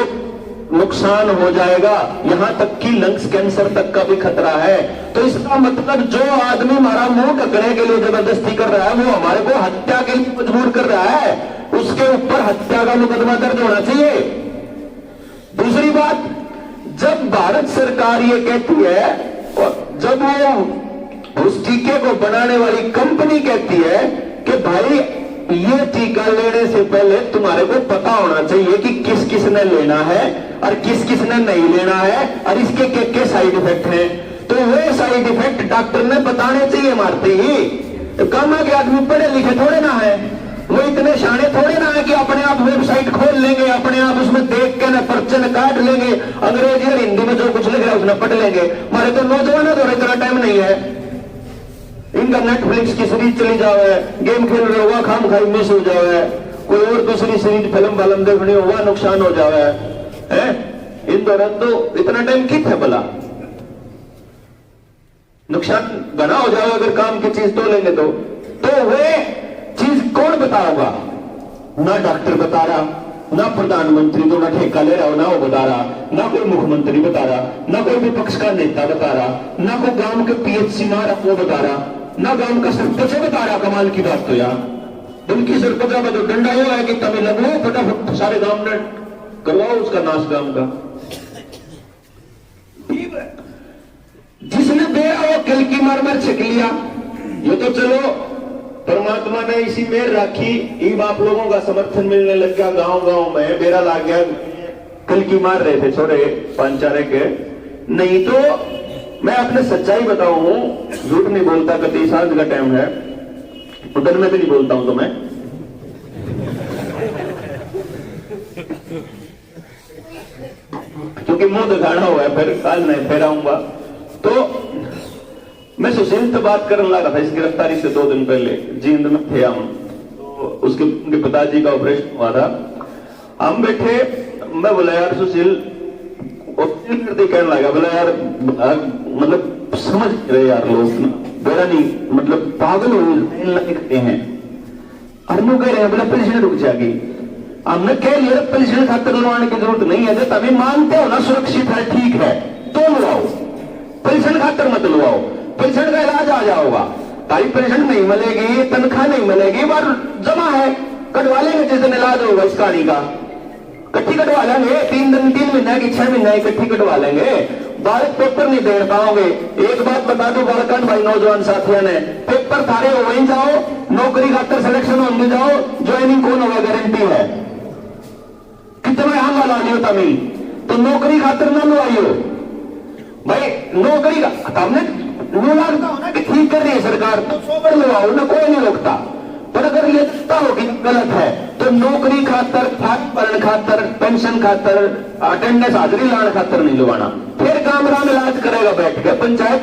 नुकसान हो जाएगा, यहां तक कि लंग्स कैंसर तक का भी खतरा है। तो इसका मतलब जो आदमी हमारा मुंह ढकने के लिए जबरदस्ती कर रहा है वो हमारे को हत्या के लिए मजबूर कर रहा है, उसके ऊपर हत्या का मुकदमा दर्ज होना चाहिए। दूसरी बात, जब भारत सरकार ये कहती है और जब वो उस टीके को बनाने वाली कंपनी कहती है कि भाई ये टीका लेने से पहले तुम्हारे को पता होना चाहिए कि किस किस ने लेना है और किस किस ने नहीं लेना है और इसके क्या साइड इफेक्ट हैं, तो वे साइड इफेक्ट डॉक्टर ने बताने चाहिए मारते ही। तो कामा के आदमी पढ़े लिखे थोड़े ना है, वो इतने शाने थोड़े ना है कि अपने आप वेबसाइट खोल लेंगे, अपने आप उसमें देख के ना पर्चे न काट लेंगे, अंग्रेजी और हिंदी में जो कुछ लिख रहा है उसने पढ़ लेंगे। हमारे तो नौजवान तो इतना टाइम नहीं है, इनका नेटफ्लिक्स की सीरीज चली जावे, गेम खेल रहे होगा खाम खाई मिस हो जावे, कोई और दूसरी सीरीज फिल्म वालम देखनी होगा नुकसान हो जावे है। इन दौरान तो इतना टाइम कित है भला, नुकसान बना हो जाओ अगर काम की चीज तो लेंगे तो वे चीज कौन बताओगा? ना डॉक्टर बता रहा, ना प्रधानमंत्री तो ना ठेका ले रहा हो, ना वो बता रहा, ना कोई मुख्यमंत्री बता रहा, ना कोई विपक्ष का नेता बता रहा, ना कोई गांव के PHC मार वो बता रहा, ना गांव का सरपंच बता रहा। कमाल की बात तो यार, उनकी सरपंच का जो डंडा हुआ है कि तमिल लगो फटाफट सारे गांव में करवाओ उसका नाश गांव का। जिसने बेरा वो किल की मार मार छिक लिया, ये तो चलो परमात्मा ने इसी मेर राखी, ईब आप लोगों का समर्थन मिलने लग गया, गांव गांव में बेरा लाग गया, कल की मार रहे थे छोरे पंचारे के। नहीं तो मैं अपने सच्चाई बताऊं, झूठ नहीं बोलता, कभी सांझ का टाइम है, उधर में भी नहीं बोलता हूं तो मैं कि मुंह दिखाना हुआ है, फिर कल नहीं फिर आऊंगा। तो मैं सुशील से बात करने लगा था इस गिरफ्तारी से 2 दिन पहले, जींद में थे हम, तो उनके पिताजी का ऑपरेशन हुआ था। हम बैठे, मैं बोला यार सुशील, कहने लगा, बोला यार मतलब समझ रहे यार लोग ना, बेरा नहीं मतलब पागल हो हैं। अनु कह रहे हैं बोला पुलिस रुक जाएगी। हमने कह लिया पुलिस खातर लवाने की जरूरत नहीं है, तो तभी मानते हो ना सुरक्षित है, ठीक है तो लवाओ, पेंशन खातर मत लवाओ, पेंशन का इलाज आ जाओगा। तारी पेंशन नहीं मिलेगी, तनख्वाह नहीं मिलेगी, पर जमा है, कटवा लेंगे जिस दिन इलाज होगा इस कहानी का, इकट्ठी कटवा लेंगे, 3 दिन 3 महीने की 6 महीने इकट्ठी कटवा लेंगे। बालक पेपर नहीं दे पाओगे। एक बात बता दो बालकन भाई, नौजवान साथियों ने, पेपर थारे हो वहीं जाओ, नौकरी खातर सिलेक्शन होने जाओ, ज्वाइनिंग कौन होगा गारंटी है। कितना हम वाला लियो तभी तो नौकरी खातर ना लो आइयो भाई, नौकरी का हमने नो लगता हो ना कि ठीक कर रही है सरकार, तो 100 बार लगाओ ना, कोई नहीं रोकता। पर अगर ये पता हो कि गलत है तो नौकरी खातर, फॉर्म भरने खातर, पेंशन खातर, अटेंडेंस हाजिरी लाने खातर नहीं लगवाना। फिर कामरा में इलाज करेगा बैठ के, पंचायत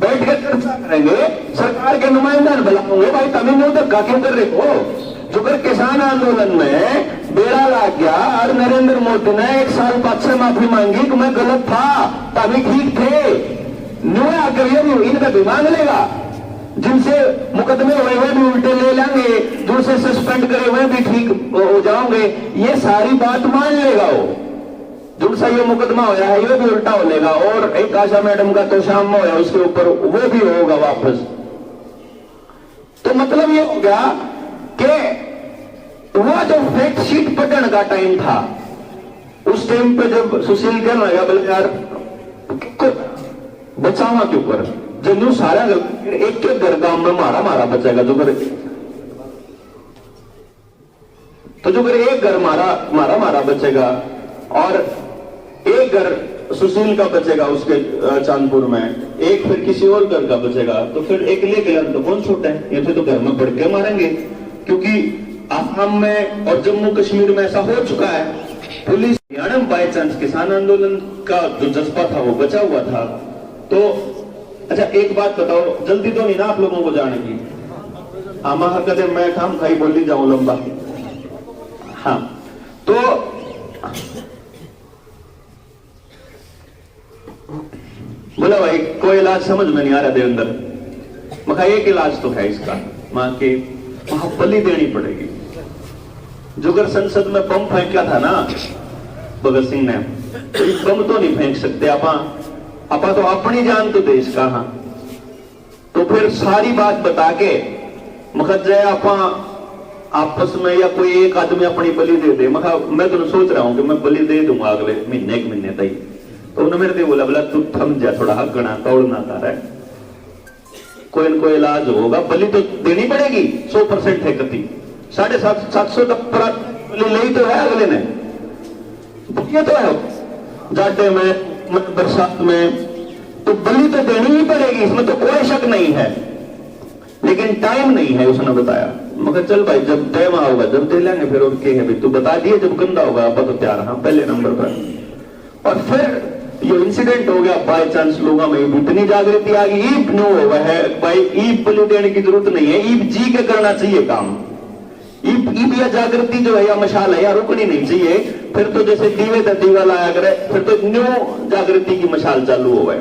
बैठ के चर्चा करेंगे, सरकार के नुमाइंदा बुलाओगे, भाई तमिलनाडु धक्का क्यों कर रहे हो। जो कर किसान आंदोलन में बेड़ा लग गया और नरेंद्र मोदी ने 1 साल बाद से माफी मांगी कि मैं गलत था, तभी ठीक थे, न्यू आकर इनका भी मांग लेगा। जिनसे मुकदमे हुए हुए भी उल्टे ले लेंगे, दूसरे सस्पेंड करे हुए भी ठीक हो जाओगे, ये सारी बात मान लेगा वो। जिनसा ये मुकदमा होया है ये भी उल्टा हो लेगा, और एक आशा मैडम का तो शाम में होया उसके ऊपर वो भी होगा वापस। तो मतलब ये हो गया कि वो जो फैक्ट शीट पढ़ने का टाइम था, उस टाइम पे जब सुशील कहने लगा बोले यार बचावा के ऊपर जब न्यू सारा एक के घर गांव में मारा मारा बचेगा, जो कर तो जो कर एक घर मारा मारा बचेगा और एक घर सुशील का बचेगा उसके चांदपुर में, एक फिर किसी और घर का बचेगा, तो फिर एक लेके तो कौन छोटा है, ये तो घर में बढ़ के मारेंगे। क्योंकि असम में और जम्मू कश्मीर में ऐसा हो चुका है, पुलिस हरियाणा में बाई चांस किसान आंदोलन का जो जज्बा था वो बचा हुआ था। तो अच्छा एक बात बताओ, जल्दी तो नहीं ना आप लोगों को जाने की, आमा कदम मैं खाम खाई बोली जाऊं लंबा। हाँ तो बोला भाई कोई इलाज समझ में नहीं आ रहा देवेंद्र, मैं एक इलाज तो है इसका, मां के वहां बलि देनी पड़ेगी। जो अगर संसद में बम फेंका था ना भगत सिंह ने, तो बम तो नहीं फेंक सकते आपा तो अपनी जान तो देश का। हाँ तो फिर सारी बात बता के मखद जाए आपा आपस में, या कोई एक आदमी अपनी बलि दे दे। मैं तो सोच रहा हूं कि मैं बलि दे दूंगा अगले महीने के महीने तक। तो उन्होंने मेरे बोला बोला तू थम जा, थोड़ा हकना तोड़ना तारा है, कोई न कोई इलाज होगा, बलि तो देनी पड़ेगी 100% है कति 750 तक बलि ले तो है अगले ने, ये तो है जाटे में बरसात में, तो बलि तो देनी ही पड़ेगी, इसमें तो कोई शक नहीं है, लेकिन टाइम नहीं है उसने बताया। मगर चल भाई जब टाइम होगा जब दे लेंगे, फिर और क्या है भाई तू बता दिए जब गंदा होगा आप तो तैयार। हाँ पहले नंबर पर। और फिर ये इंसिडेंट हो गया, बाई चांस लोगों में इतनी जागृति आ गई, ईब नो हुआ है भाई, ईब बलि देने की जरूरत नहीं है, ईब जी के करना चाहिए काम। ईब या जागृति जो है या मशाल है या रुकनी नहीं चाहिए, फिर तो जैसे दीवे का दीवा लाया करे, फिर तो न्यू जागृति की मशाल चालू हो गए।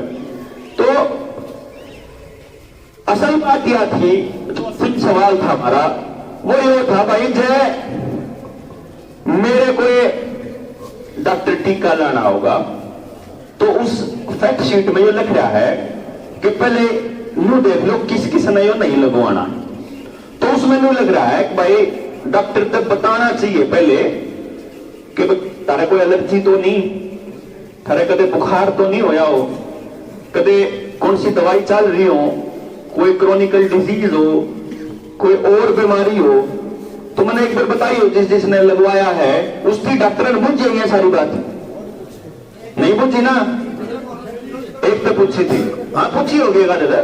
तो असल बात यह थी, जो सिर्फ सवाल था हमारा वो ये था भाई जय मेरे को डॉक्टर टीका लाना होगा, तो उस फैक्ट शीट में ये लिख रहा है कि पहले नू देख लो किस किस ने यो नहीं लगवाना, तो उसमें नू लग रहा है कि भाई डॉक्टर तक बताना चाहिए पहले कि तारे कोई एलर्जी तो नहीं, थारे कदे बुखार तो नहीं होया हो, कदे कौन सी दवाई चल रही हो, कोई क्रोनिकल डिजीज हो, कोई और बीमारी हो, तो मैंने एक बार बताई हो जिसने लगवाया है उसकी डॉक्टर ने बुझ जाएगी सारी बात, नहीं पूछी ना, एक तो पूछी थी, हाँ पूछी होगी दादा,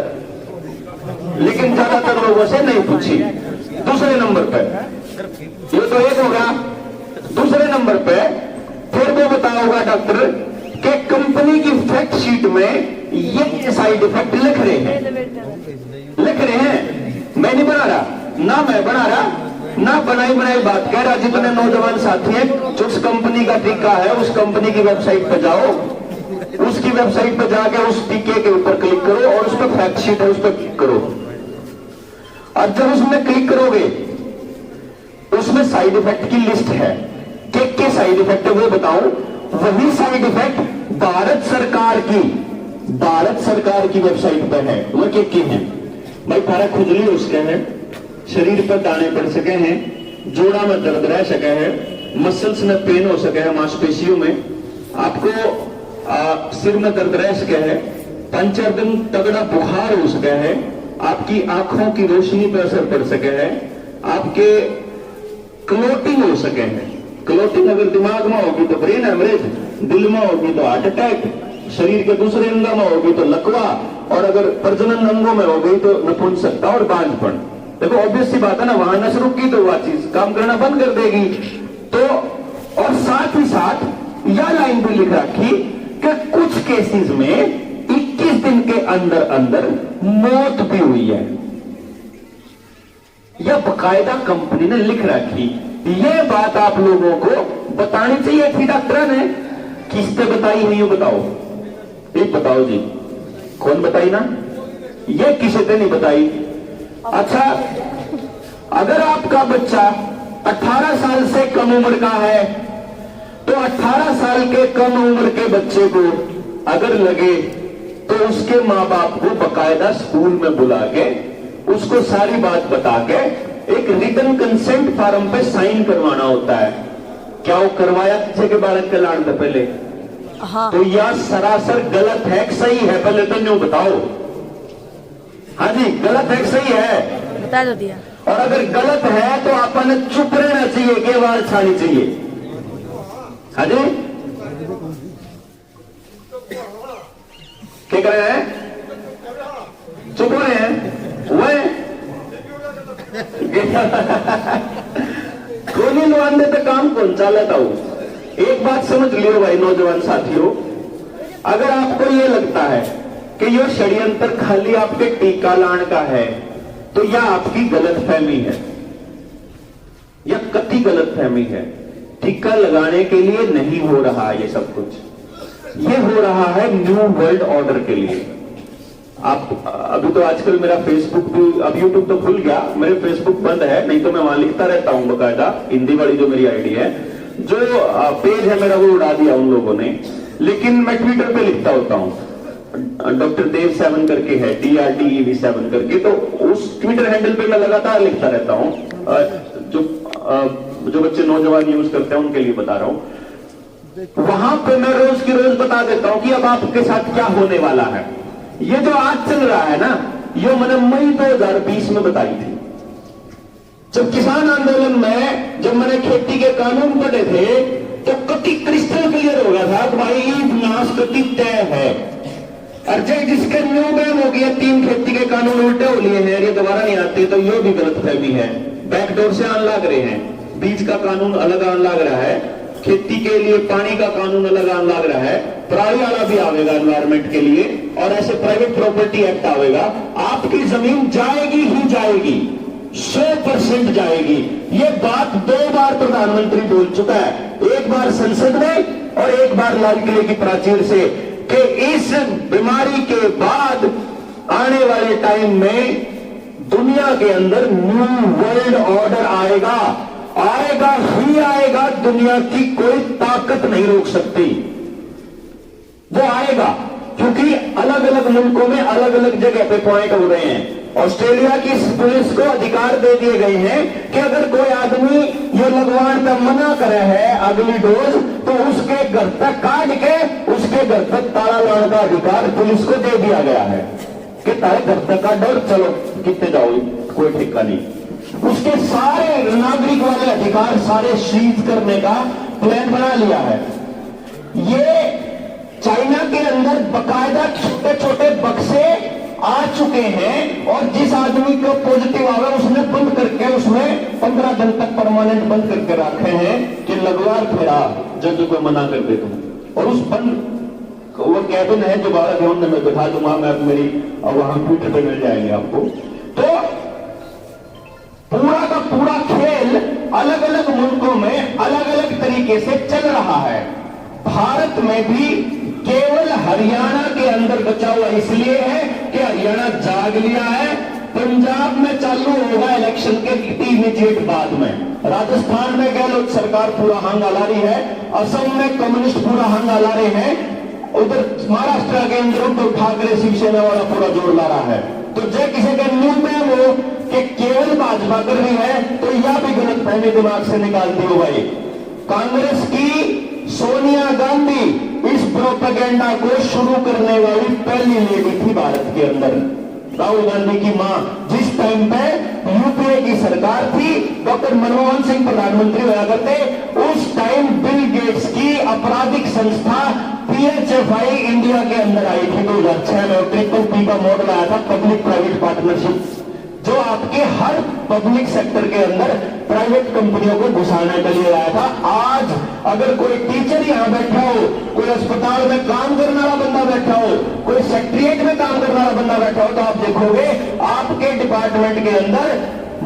लेकिन ज्यादातर लोगों से नहीं पूछी। दूसरे नंबर पे ये तो एक होगा, दूसरे नंबर पे फिर वो बताया होगा डॉक्टर कंपनी की फैक्ट शीट में ये साइड इफेक्ट लिख रहे हैं। मैं नहीं बना रहा, ना मैं बना रहा, ना बनाई बात कह रहा। जितने नौजवान साथी हैं, जिस कंपनी का टीका है उस कंपनी की वेबसाइट पर जाओ, उसकी वेबसाइट पर जाके उस टीके के ऊपर क्लिक करो और उस पर फैक्ट शीट है उस पर क्लिक करो। और जब उसमें क्लिक करोगे उसमें साइड इफेक्ट की लिस्ट है। क्या साइड इफेक्ट है वो बताऊं। वही साइड इफेक्ट भारत सरकार की वेबसाइट पर है। वो क्या है भाई? फारा खुजली हो सके हैं, शरीर पर दाने पड़ सके हैं, जोड़ा में दर्द रह सके हैं, मसल्स में पेन हो सके है, मांसपेशियों में आपको सिर में दर्द रह सके है, 5-4 दिन तगड़ा बुखार हो सके है, आपकी आंखों की रोशनी पर असर पड़ सके है, आपके क्लोटिंग हो सके हैं। क्लोटिंग अगर दिमाग में होगी तो ब्रेन हेमरेज, दिल में होगी तो हार्ट अटैक, शरीर के दूसरे अंगों में होगी तो लकवा, और अगर प्रजनन अंगों में हो गई तो नपुंसकता और बांझपन। देखो ऑब्वियस सी बात है ना, वहां नस रुकी तो वह चीज काम करना बंद कर देगी। तो और साथ ही साथ यह लाइन भी लिख रखी कि कुछ केसेस में 21 दिन के अंदर अंदर मौत भी हुई है। यह बकायदा कंपनी ने लिख रखी। यह बात आप लोगों को बतानी चाहिए थी डॉक्टर ने। किसने बताई है ये बताओ, एक बताओ जी, कौन बताई ना? ये किसी ने नहीं बताई। अच्छा, अगर आपका बच्चा 18 साल से कम उम्र का है तो 18 साल के कम उम्र के बच्चे को अगर लगे तो उसके मां बाप को बकायदा स्कूल में बुला के उसको सारी बात बता के एक रिटन कंसेंट फॉर्म पे साइन करवाना होता है। क्या वो करवाया किसी के बालक के लाने से पहले? हाँ। तो यह सरासर गलत है कि सही है? पहले तो न्यू बताओ। हाँ जी, गलत है कि सही है? बता दो दिया। और अगर गलत है तो आपने चुप रहना चाहिए कि आवाज छानी चाहिए। हाँ जी, क्या कर रहे हैं? चुप रहे हैं वह कोनी लवाने तो काम कौन चालता हूं। एक बात समझ लियो भाई नौजवान साथियों, अगर आपको यह लगता है कि यह षड्यंत्र खाली आपके टीका लाने का है तो यह आपकी गलतफहमी है, यह कति गलतफहमी है। टीका लगाने के लिए नहीं हो रहा ये सब कुछ, ये हो रहा है न्यू वर्ल्ड ऑर्डर के लिए। आप अभी तो आजकल मेरा फेसबुक भी, अब यूट्यूब तो खुल गया, मेरे फेसबुक बंद है, नहीं तो मैं वहां लिखता रहता हूं बकायदा। हिंदी वाली जो मेरी आईडी है, जो पेज है मेरा वो उड़ा दिया उन लोगों ने, लेकिन मैं ट्विटर पे लिखता होता हूं। डॉक्टर देव 7 करके है, DRDEV7 करके, तो उस ट्विटर हैंडल पे मैं लगातार लिखता रहता हूं। जो बच्चे नौजवान यूज करते हैं उनके लिए बता रहा हूं। वहां पे मैं रोज की रोज बता देता हूं कि अब आपके साथ क्या होने वाला है। ये जो आज चल रहा है ना, ये मैंने मई 2020 में बताई थी। जब किसान आंदोलन में जब मैंने खेती के कानून पढ़े थे तो कति क्रिस्टल क्लियर हो गया था कि भाई विनाश कति तय है। और जब जिसके न्यू बैन हो गया, 3 खेती के कानून उल्टे हो लिए हैं, ये दोबारा नहीं आते, तो ये भी गलतफहमी है। बैकडोर से आने लग रहे हैं, बीज का कानून अलग आने लग रहा है, खेती के लिए पानी का कानून अलग आने लग रहा है, पराली वाला भी आवेगा एनवायरमेंट के लिए, और ऐसे प्राइवेट प्रॉपर्टी एक्ट आवेगा। आपकी जमीन जाएगी ही जाएगी, 100% जाएगी। ये बात 2 बार प्रधानमंत्री बोल चुका है, एक बार संसद में और एक बार लाल किले की प्राचीर से, कि इस बीमारी के बाद आने वाले टाइम में दुनिया के अंदर न्यू वर्ल्ड ऑर्डर आएगा, आएगा ही आएगा। दुनिया की कोई ताकत नहीं रोक सकती, वो आएगा। क्योंकि अलग अलग मुल्कों में अलग अलग जगह पे पॉइंट हो रहे हैं। ऑस्ट्रेलिया की पुलिस को अधिकार दे दिए गए हैं कि अगर कोई आदमी ये लगवाने का मना करे है अगली डोज, तो उसके घर तक काट के उसके घर तक ताला लगाने का अधिकार पुलिस को दे दिया गया है कि तारे घर तक का डर, चलो कितने जाओ कोई ठिका नहीं। उसके सारे नागरिक वाले अधिकार सारे सीज करने का प्लान बना लिया है। ये चाइना के अंदर बकायदा छोटे छोटे बक्से आ चुके हैं, और जिस आदमी को पॉजिटिव आवे उसने बंद करके उसमें 15 दिन तक परमानेंट बंद करके रखे हैं कि लगवा फेरा जब कोई मना कर दे तुम। और उस बंद वो कैबिन है जो 12 ग्राउंड में मैं दिखा दूंगा, मैं मेरी वहां ट्विटर पे मिल जाएंगे आपको। तो पूरा का पूरा खेल अलग अलग मुल्कों में अलग अलग तरीके से चल रहा है। भारत में भी केवल हरियाणा के अंदर बचा हुआ इसलिए है कि हरियाणा जाग लिया है। पंजाब में चालू होगा इलेक्शन के इमीडिएट बाद में, राजस्थान में गहलोत सरकार पूरा हंगा ला रही है, असम में कम्युनिस्ट पूरा हंगा ला रहे हैं, उधर महाराष्ट्र के अंदर उद्धव ठाकरे शिवसेना वाला पूरा जोर ला रहा है। तो जो किसी का न्यूज में वो कि केवल भाजपा कर रही है तो यह भी गलत फहमी दिमाग से निकालती हो भाई। कांग्रेस की सोनिया गांधी इस प्रोपेगेंडा को शुरू करने वाली पहली लेडी थी भारत के अंदर। राहुल गांधी की मां जिस टाइम पे यूपीए की सरकार थी, डॉक्टर मनमोहन सिंह प्रधानमंत्री हुआ करते, उस टाइम बिल गेट्स की आपराधिक संस्था PHFI इंडिया के अंदर आई थी 2006 में। ट्रिपल P का मॉडल आया था, पब्लिक प्राइवेट पार्टनरशिप, जो आपके हर पब्लिक सेक्टर के अंदर प्राइवेट कंपनियों को घुसाने के लिए आया था। आज अगर कोई टीचर यहां बैठा हो, कोई अस्पताल में काम करने वाला बंदा बैठा हो, कोई सेक्रेटरिएट में काम करने वाला बंदा बैठा हो, तो आप देखोगे आपके डिपार्टमेंट के अंदर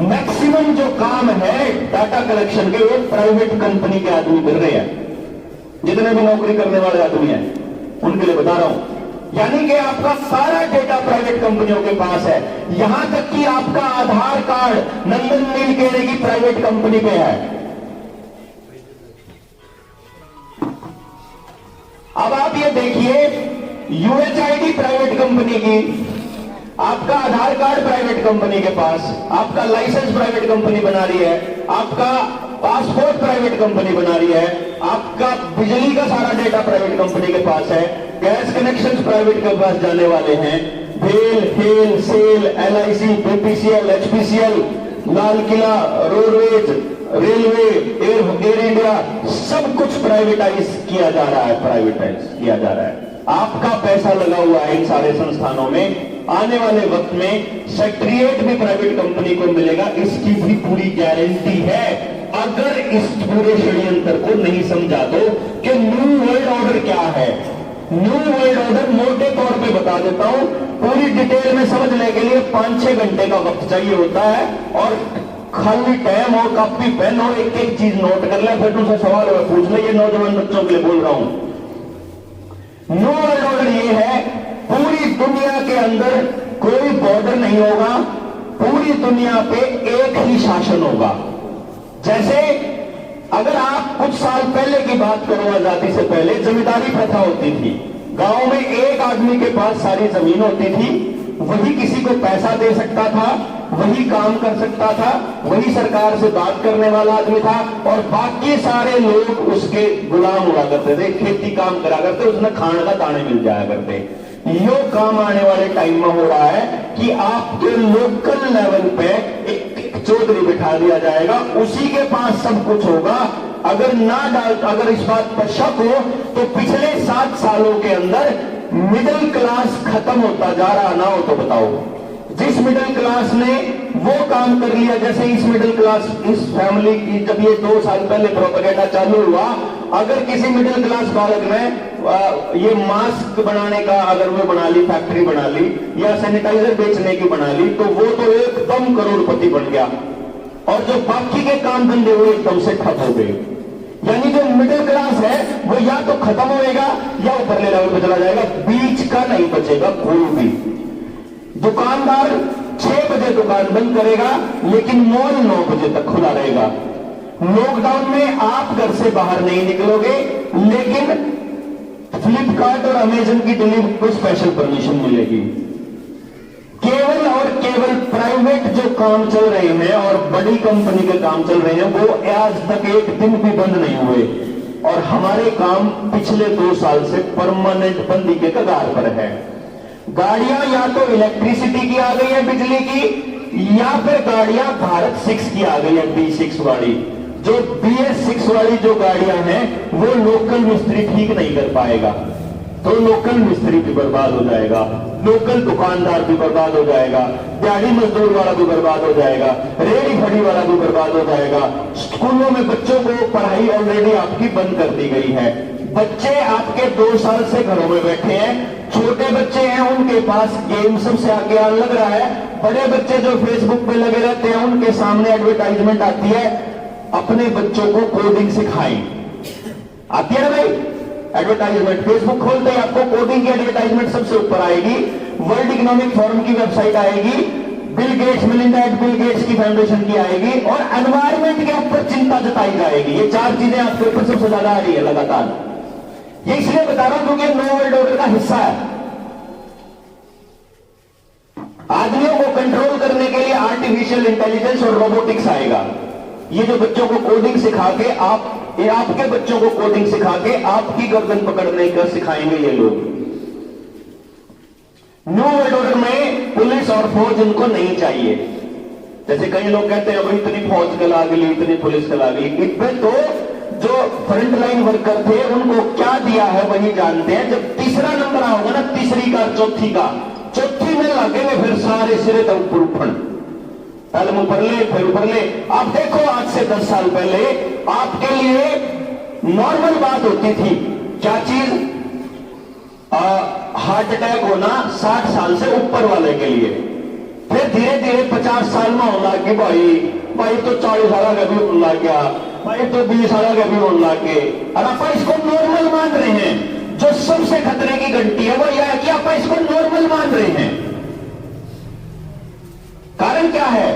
मैक्सिमम जो काम है डाटा कलेक्शन के, वो प्राइवेट कंपनी के आदमी कर रहे हैं। जितने भी नौकरी करने वाले आदमी हैं उनके लिए बता रहा हूं, यानी कि आपका सारा डेटा प्राइवेट कंपनियों के पास है। यहां तक कि आपका आधार कार्ड नंदन नीलकेणी की प्राइवेट कंपनी पे है। अब आप ये देखिए, UHID प्राइवेट कंपनी की, आपका आधार कार्ड प्राइवेट कंपनी के पास, आपका लाइसेंस प्राइवेट कंपनी बना रही है, आपका पासपोर्ट प्राइवेट कंपनी बना रही है, आपका बिजली का सारा डेटा प्राइवेट कंपनी के पास है, गैस कनेक्शंस प्राइवेट के पास जाने वाले हैं, भेल, हेल, SAIL, LIC, BPCL, HPCL, Lal Qila, roadways, railway, Air India, सब कुछ प्राइवेटाइज किया जा रहा है, प्राइवेटाइज किया जा रहा है। आपका पैसा लगा हुआ है इन सारे संस्थानों में। आने वाले वक्त में सेक्रेटरिएट भी प्राइवेट कंपनी को मिलेगा, इसकी भी पूरी गारंटी है, अगर इस पूरे षड्यंत्र को नहीं समझा तो कि न्यू वर्ल्ड ऑर्डर क्या है। न्यू वर्ल्ड ऑर्डर मोटे तौर पे बता देता हूं, पूरी डिटेल में समझने के लिए 5-6 घंटे का वक्त चाहिए होता है, और खाली टाइम और कॉपी पेन और एक एक चीज नोट कर ले, फिर दूसरा सवाल और पूछ ले। ये नौजवान बच्चों के लिए बोल रहा हूं। न्यू वर्ल्ड ऑर्डर ये है, पूरी दुनिया के अंदर कोई बॉर्डर नहीं होगा, पूरी दुनिया पे एक ही शासन होगा। जैसे अगर आप कुछ साल पहले की बात करो, आजादी से पहले जमींदारी प्रथा होती थी, गांव में एक आदमी के पास सारी जमीन होती थी, वही किसी को पैसा दे सकता था, वही काम कर सकता था, वही सरकार से बात करने वाला आदमी था, और बाकी सारे लोग उसके गुलाम हुआ करते थे, खेती काम करा करते, उसमें खाने का दाने मिल जाया करते। यो काम आने वाले टाइम में हो रहा है कि आपके लोकल लेवल पे एक चौधरी बिठा दिया जाएगा, उसी के पास सब कुछ होगा। अगर इस बात पर शक हो तो पिछले 7 सालों के अंदर मिडिल क्लास खत्म होता जा रहा ना हो तो बताओ। जिस मिडिल क्लास ने वो काम कर लिया, जैसे इस मिडिल क्लास, इस फैमिली की जब ये 2 साल पहले प्रोपेगेंडा चालू हुआ, अगर किसी मिडिल क्लास बालक ने ये मास्क बनाने का अगर वो बना ली, फैक्ट्री बना ली, या सैनिटाइजर बेचने की बना ली, तो वो तो एकदम करोड़पति बन गया, और जो बाकी के काम धंधे वो एकदम से ठप हो गए। यानी जो मिडिल क्लास है वो या तो खत्म होएगा या ऊपरले लेवल पर चला जाएगा, बीच का नहीं बचेगा कोई भी। दुकानदार 6 बजे दुकान बंद करेगा, लेकिन मॉल 9 बजे तक खुला रहेगा। लॉकडाउन में आप घर से बाहर नहीं निकलोगे, लेकिन फ्लिपकार्ट और अमेजन की डिलीवरी को स्पेशल परमिशन मिलेगी। केवल और केवल प्राइवेट जो काम चल रहे हैं और बड़ी कंपनी के काम चल रहे हैं, वो आज तक एक दिन भी बंद नहीं हुए, और हमारे काम पिछले 2 साल से परमानेंट बंदी के कगार पर है। गाड़ियां या तो इलेक्ट्रिसिटी की आ गई है, बिजली की, या फिर गाड़ियां भारत 6 की आ गई है, B6 वाली। जो BS6 वाली जो गाड़ियां हैं वो लोकल मिस्त्री ठीक नहीं कर पाएगा, तो लोकल मिस्त्री भी बर्बाद हो जाएगा, लोकल दुकानदार भी बर्बाद हो जाएगा, दिहाड़ी मजदूर वाला भी बर्बाद हो जाएगा, रेडी फड़ी वाला भी बर्बाद हो जाएगा। स्कूलों में बच्चों को पढ़ाई ऑलरेडी आपकी बंद कर दी गई है, बच्चे आपके 2 साल से घरों में बैठे हैं, छोटे बच्चे हैं उनके पास गेम सबसे आगे आने लग रहा है, बड़े बच्चे जो फेसबुक पे लगे रहते हैं उनके सामने एडवर्टाइजमेंट आती है। अपने बच्चों को कोडिंग सिखाएं, आती है ना भाई एडवर्टाइजमेंट, फेसबुक खोलते ही आपको कोडिंग की एडवर्टाइजमेंट सबसे ऊपर आएगी, वर्ल्ड इकोनॉमिक फोरम की वेबसाइट आएगी, Bill Gates Melinda at Bill Gates की फाउंडेशन की आएगी, और एनवायरमेंट के ऊपर चिंता जताई जाएगी। ये 4 चीजें आपके ऊपर सबसे ज्यादा आ रही है लगातार। ये इसलिए बता रहा हूं क्योंकि न्यू वर्ल्ड ऑर्डर का हिस्सा है। आदमियों को कंट्रोल करने के लिए आर्टिफिशियल इंटेलिजेंस और रोबोटिक्स आएगा। ये जो बच्चों को कोडिंग सिखा के आपके बच्चों को कोडिंग सिखा के आपकी गर्दन पकड़ने का सिखाएंगे ये लोग। न्यू वर्ल्ड ऑर्डर में पुलिस और फौज इनको नहीं चाहिए। जैसे कई लोग कहते हैं अब इतनी फौज कला गई, इतनी पुलिस कला गई, इसमें तो जो फ्रंट लाइन वर्कर थे उनको क्या दिया है वही जानते हैं। जब तीसरा नंबर आओगे ना, तीसरी का चौथी में लगेंगे फिर सारे सिरे तक ऊपर उठन, पहले ऊपर ले फिर ऊपर ले। आप देखो आज से 10 साल पहले आपके लिए नॉर्मल बात होती थी क्या चीज, हार्ट अटैक होना 60 साल से ऊपर वाले के लिए, फिर धीरे धीरे 50 साल में होने लग गई, भाई तो 40 साल का भी होने लग गया, भाई तो 20 साल का भी होने लग गए। और आप इसको नॉर्मल मान रहे हैं। जो सबसे खतरे की घंटी है वो यह है कि आप इसको नॉर्मल मान रहे हैं। कारण क्या है?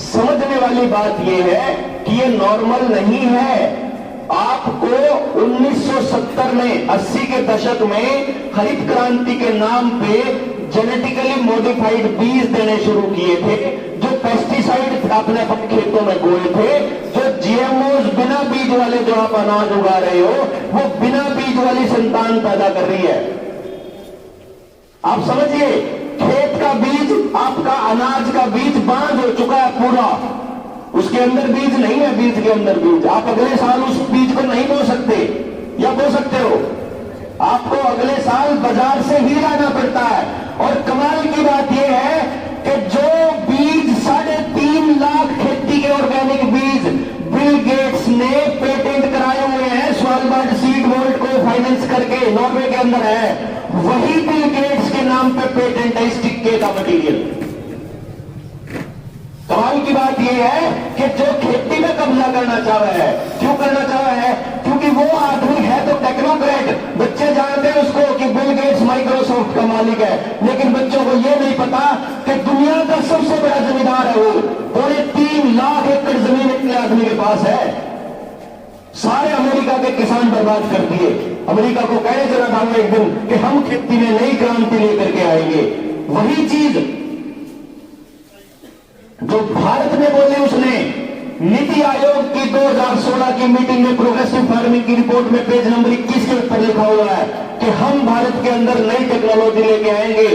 समझने वाली बात यह है कि ये नॉर्मल नहीं है। आपको 1970 में 80 के दशक में हरित क्रांति के नाम पे जेनेटिकली मॉडिफाइड बीज देने शुरू किए थे, जो पेस्टिसाइड आपने अपने खेतों में बोए थे, जो जीएमओज बिना बीज वाले जो आप अनाज उगा रहे हो वो बिना बीज वाली संतान पैदा कर रही है। आप समझिए, खेत का बीज, आपका अनाज का बीज बांध हो चुका है पूरा, उसके अंदर बीज नहीं है, बीज के अंदर बीज। आप अगले साल उस बीज को नहीं बो सकते, या बो सकते हो? आपको अगले साल बाजार से ही लाना पड़ता है। और कमाल की बात यह है कि जो बीज 3.5 लाख खेती के ऑर्गेनिक बीज बिल गेट्स ने पेटेंट कराए हुए हैं, स्वालबार्ड सीड वॉल्ट को फाइनेंस करके नॉर्वे के अंदर है, वही बिल गेट्स के नाम पे पेटेंट है इस टिक्के का मटीरियल। कमाल की बात यह है कि जो खेती में कब्जा करना चाह रहा है, क्यों करना चाह रहा है? क्योंकि वो आदमी है तो टेक्नोक्रेट। बच्चे जानते हैं उसको कि बिल गेट्स माइक्रोसॉफ्ट का मालिक है, लेकिन बच्चों को यह नहीं पता कि दुनिया का सबसे बड़ा जमींदार है वो। 3.5 लाख एकड़ जमीन इतने आदमी के पास है। सारे अमेरिका के किसान बर्बाद कर दिए। अमेरिका को कहने चला था एक दिन कि हम खेती में नई क्रांति लेकर के आएंगे। वही चीज जो भारत में बोले उसने नीति आयोग की 2016 की मीटिंग में प्रोग्रेसिव फार्मिंग की रिपोर्ट में पेज नंबर 21 के ऊपर लिखा हुआ है कि हम भारत के अंदर नई टेक्नोलॉजी लेके आएंगे,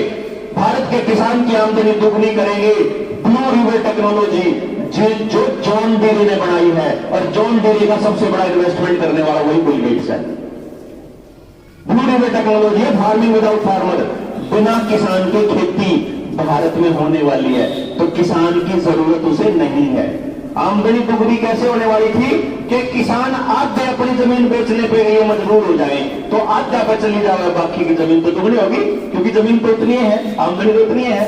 भारत के किसान की आमदनी दुगनी करेंगे। ब्लू रिवर टेक्नोलॉजी जो जॉन डीरे ने बनाई है, और जॉन डीरे का सबसे बड़ा इन्वेस्टमेंट करने वाला वही बिल गेट्स है। ब्लू रिवर टेक्नोलॉजी है फार्मिंग विदाउट फार्मर, बिना किसान के खेती भारत में होने वाली है, तो किसान की जरूरत उसे नहीं है। आमदनी दुगनी कैसे होने वाली थी कि किसान आधे अपनी जमीन बेचने पे ये मजबूर हो जाए तो आधा पे चली जाए, बाकी की जमीन तो दुगनी होगी, क्योंकि जमीन तो उतनी है, आमदनी तो उतनी है।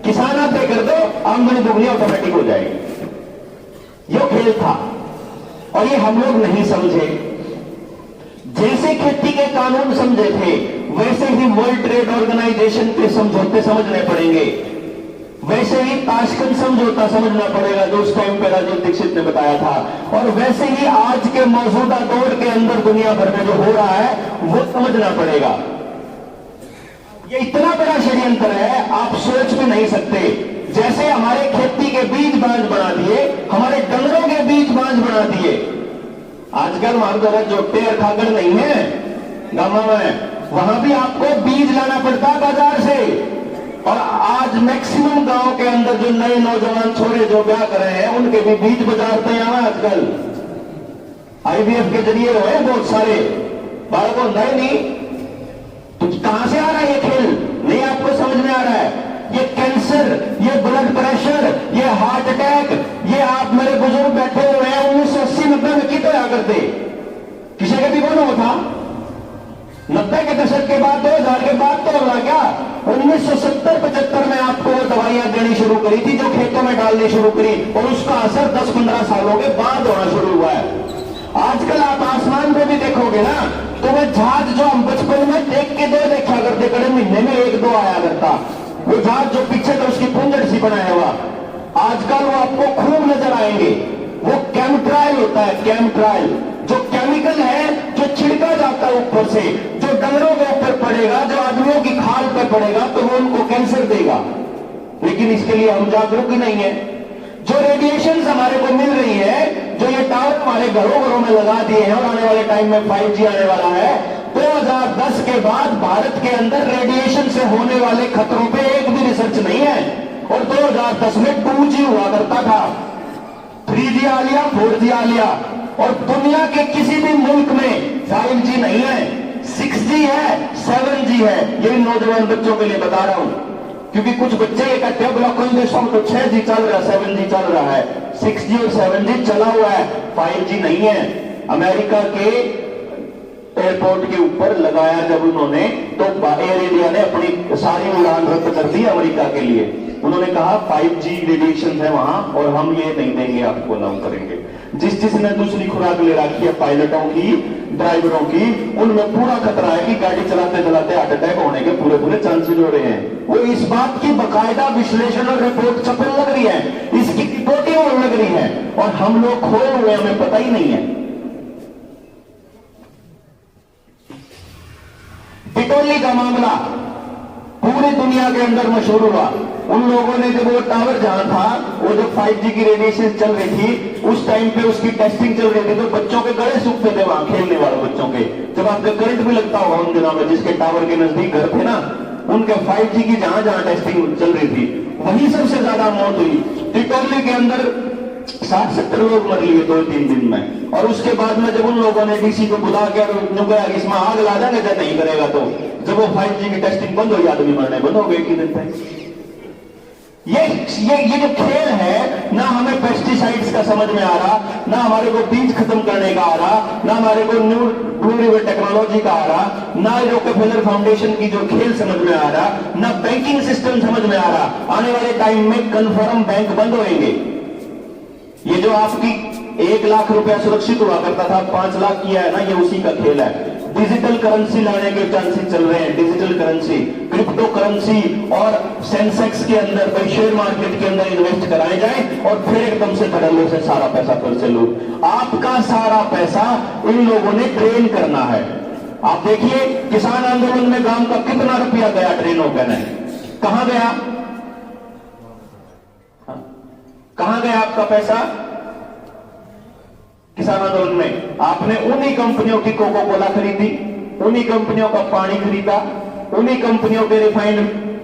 किसान आधे कर दो, आमदनी दुगनी ऑटोमेटिक हो जाएगी। ये खेल था और ये हम लोग नहीं समझे। जैसे खेती के कानून समझे थे वैसे ही वर्ल्ड ट्रेड ऑर्गेनाइजेशन के समझौते समझने पड़ेंगे, वैसे ही ताशकंद समझौता समझना पड़ेगा जो उस टाइम पे राजीव दीक्षित ने बताया था, और वैसे ही आज के मौजूदा दौर के अंदर दुनिया भर में जो हो रहा है वो समझना पड़ेगा। ये इतना बड़ा षड्यंत्र है आप सोच भी नहीं सकते। जैसे हमारे खेती के बीज बांझ बना दिए, हमारे डंगरों के बीज बांझ बना दिए। आजकल हमारे द्वारा जो टेर खागड़ नहीं है गांव में, वहां भी आपको बीज लाना पड़ता है बाजार से। और आज मैक्सिमम गांव के अंदर जो नए नौजवान छोरे जो ब्याह कर रहे हैं उनके भी बीज बाजार तैयार है आजकल। आईवीएफ के जरिए रहे बहुत सारे बालक को नहीं, तो कहां से आ रहा है ये खेल? नहीं आपको समझ में आ रहा है। ये कैंसर, ये ब्लड प्रेशर, ये हार्ट अटैक, ये आप मेरे बुजुर्ग बैठे हुए हैं 1980-90 में कितने आ करते, किसी के भी कौन था 90 के दशक के बाद 2000 के बाद तो होगा क्या 1970-75 में आपको वो दवाइयां देनी शुरू करी थी जो खेतों में डालनी शुरू करी और उसका असर 10-15 सालों के बाद होना शुरू हुआ है। आजकल आप आसमान पे भी देखोगे ना तो वह जहाज जो हम बचपन में देख के दो देखा करते कड़े महीने में 1-2 आया करता, वो जहाज जो पीछे तो उसकी पुंजड़ सी बनाया हुआ, आजकल वो आपको खूब नजर आएंगे। वो केमट्रायल होता है, केमट्रायल जो केमिकल है जो छिड़का जाता है ऊपर से, जो डंगरों के ऊपर पड़ेगा, जो आदमियों की खाल पर पड़ेगा तो वो उनको कैंसर देगा। लेकिन इसके लिए हम जागरूक ही नहीं है। जो रेडिएशन हमारे को मिल रही है, जो ये टावर हमारे घरों घरों में लगा दिए हैं और आने वाले टाइम में 5G आने वाला है, 2010 के बाद भारत के अंदर रेडिएशन से होने वाले खतरों पे एक भी रिसर्च नहीं है। और 2010 में 2G हुआ करता था, 3G आ लिया, 4G आ लिया और दुनिया के किसी भी मुल्क में 5G नहीं है, 6G है, 7G है। ये भी नौजवान बच्चों के लिए बता रहा हूं क्योंकि कुछ बच्चे ये कहते हैं ब्लॉक देशों में तो 6G चल रहा है, 7G चल रहा है, 6G और 7G चला हुआ है, 5G नहीं है। अमेरिका के एयरपोर्ट के ऊपर लगाया जब उन्होंने तो एयर इंडिया ने अपनी सारी उड़ान रद्द कर दी अमेरिका के लिए। उन्होंने कहा 5G रेडिएशन है वहां और हम ये नहीं देंगे, आपको अलाउ करेंगे। जिसने दूसरी खुराक ले रखी है पायलटों की, ड्राइवरों की, उनमें पूरा खतरा है कि गाड़ी चलाते चलाते हार्ट अटैक होने के पूरे चांसेस हो रहे हैं। वो इस बात की बकायदा विश्लेषण और रिपोर्ट छपने लग रही है, इसकी रिपोर्टिंग होने लग रही है और हम लोग खोए हुए, हमें पता ही नहीं है। टिटोली का मामला पूरी दुनिया के अंदर मशहूर हुआ। उन लोगों ने जब वो टावर जहां था, वो जो 5G की रेडिएशन चल रही थी, उस टाइम पे उसकी टेस्टिंग चल रही थी तो बच्चों के गले सूखते थे वहां खेलने वाले बच्चों के। जब आपका करंट भी लगता होगा उन दिनों में, जिसके टावर के नजदीक घर थे ना, उनके 5G की जहां जहां टेस्टिंग चल रही थी वहीं सबसे ज्यादा मौत हुई। टिटोली के अंदर 60-70 लोग मर लिए 2-3 दिन में। और उसके बाद में जब उन लोगों ने डीसी को बुला के और इसमें आग ला देंगे जब नहीं करेगा तो, जब वो 5G की टेस्टिंग बंद हुई, आदमी मरने बंद हो गए एक ही दिन तक। ये जो खेल है ना, हमें पेस्टिसाइड्स का समझ में आ रहा, ना हमारे को बीज खत्म करने का आ रहा, ना हमारे को न्यू टेक्नोलॉजी का आ रहा, ना रॉकफेलर फाउंडेशन की जो खेल समझ में आ रहा, ना बैंकिंग सिस्टम समझ में आ रहा। आने वाले टाइम में कन्फर्म बैंक बंद होंगे। ये जो आपकी 1 लाख रुपया सुरक्षित हुआ करता था, 5 लाख किया है ना, ये उसी का खेल है। डिजिटल करेंसी लाने के चांसेस चल रहे हैं, डिजिटल करेंसी, क्रिप्टो करेंसी और सेंसेक्स के अंदर भाई शेयर मार्केट के अंदर इन्वेस्ट कराए जाए और फिर एकदम से धड़ल्ले से सारा पैसा फिर से लो। आपका सारा पैसा इन लोगों ने ट्रेन करना है। आप देखिए किसान आंदोलन में गांव का कितना रुपया गया ट्रेन होकर, कहां गया, कहां गया आपका पैसा किसान आंदोलन में? आपने उन्हीं कंपनियों की कोको कोला खरीदी, उन्हीं कंपनियों का पानी खरीदा, उन्हीं कंपनियों के रिफाइंड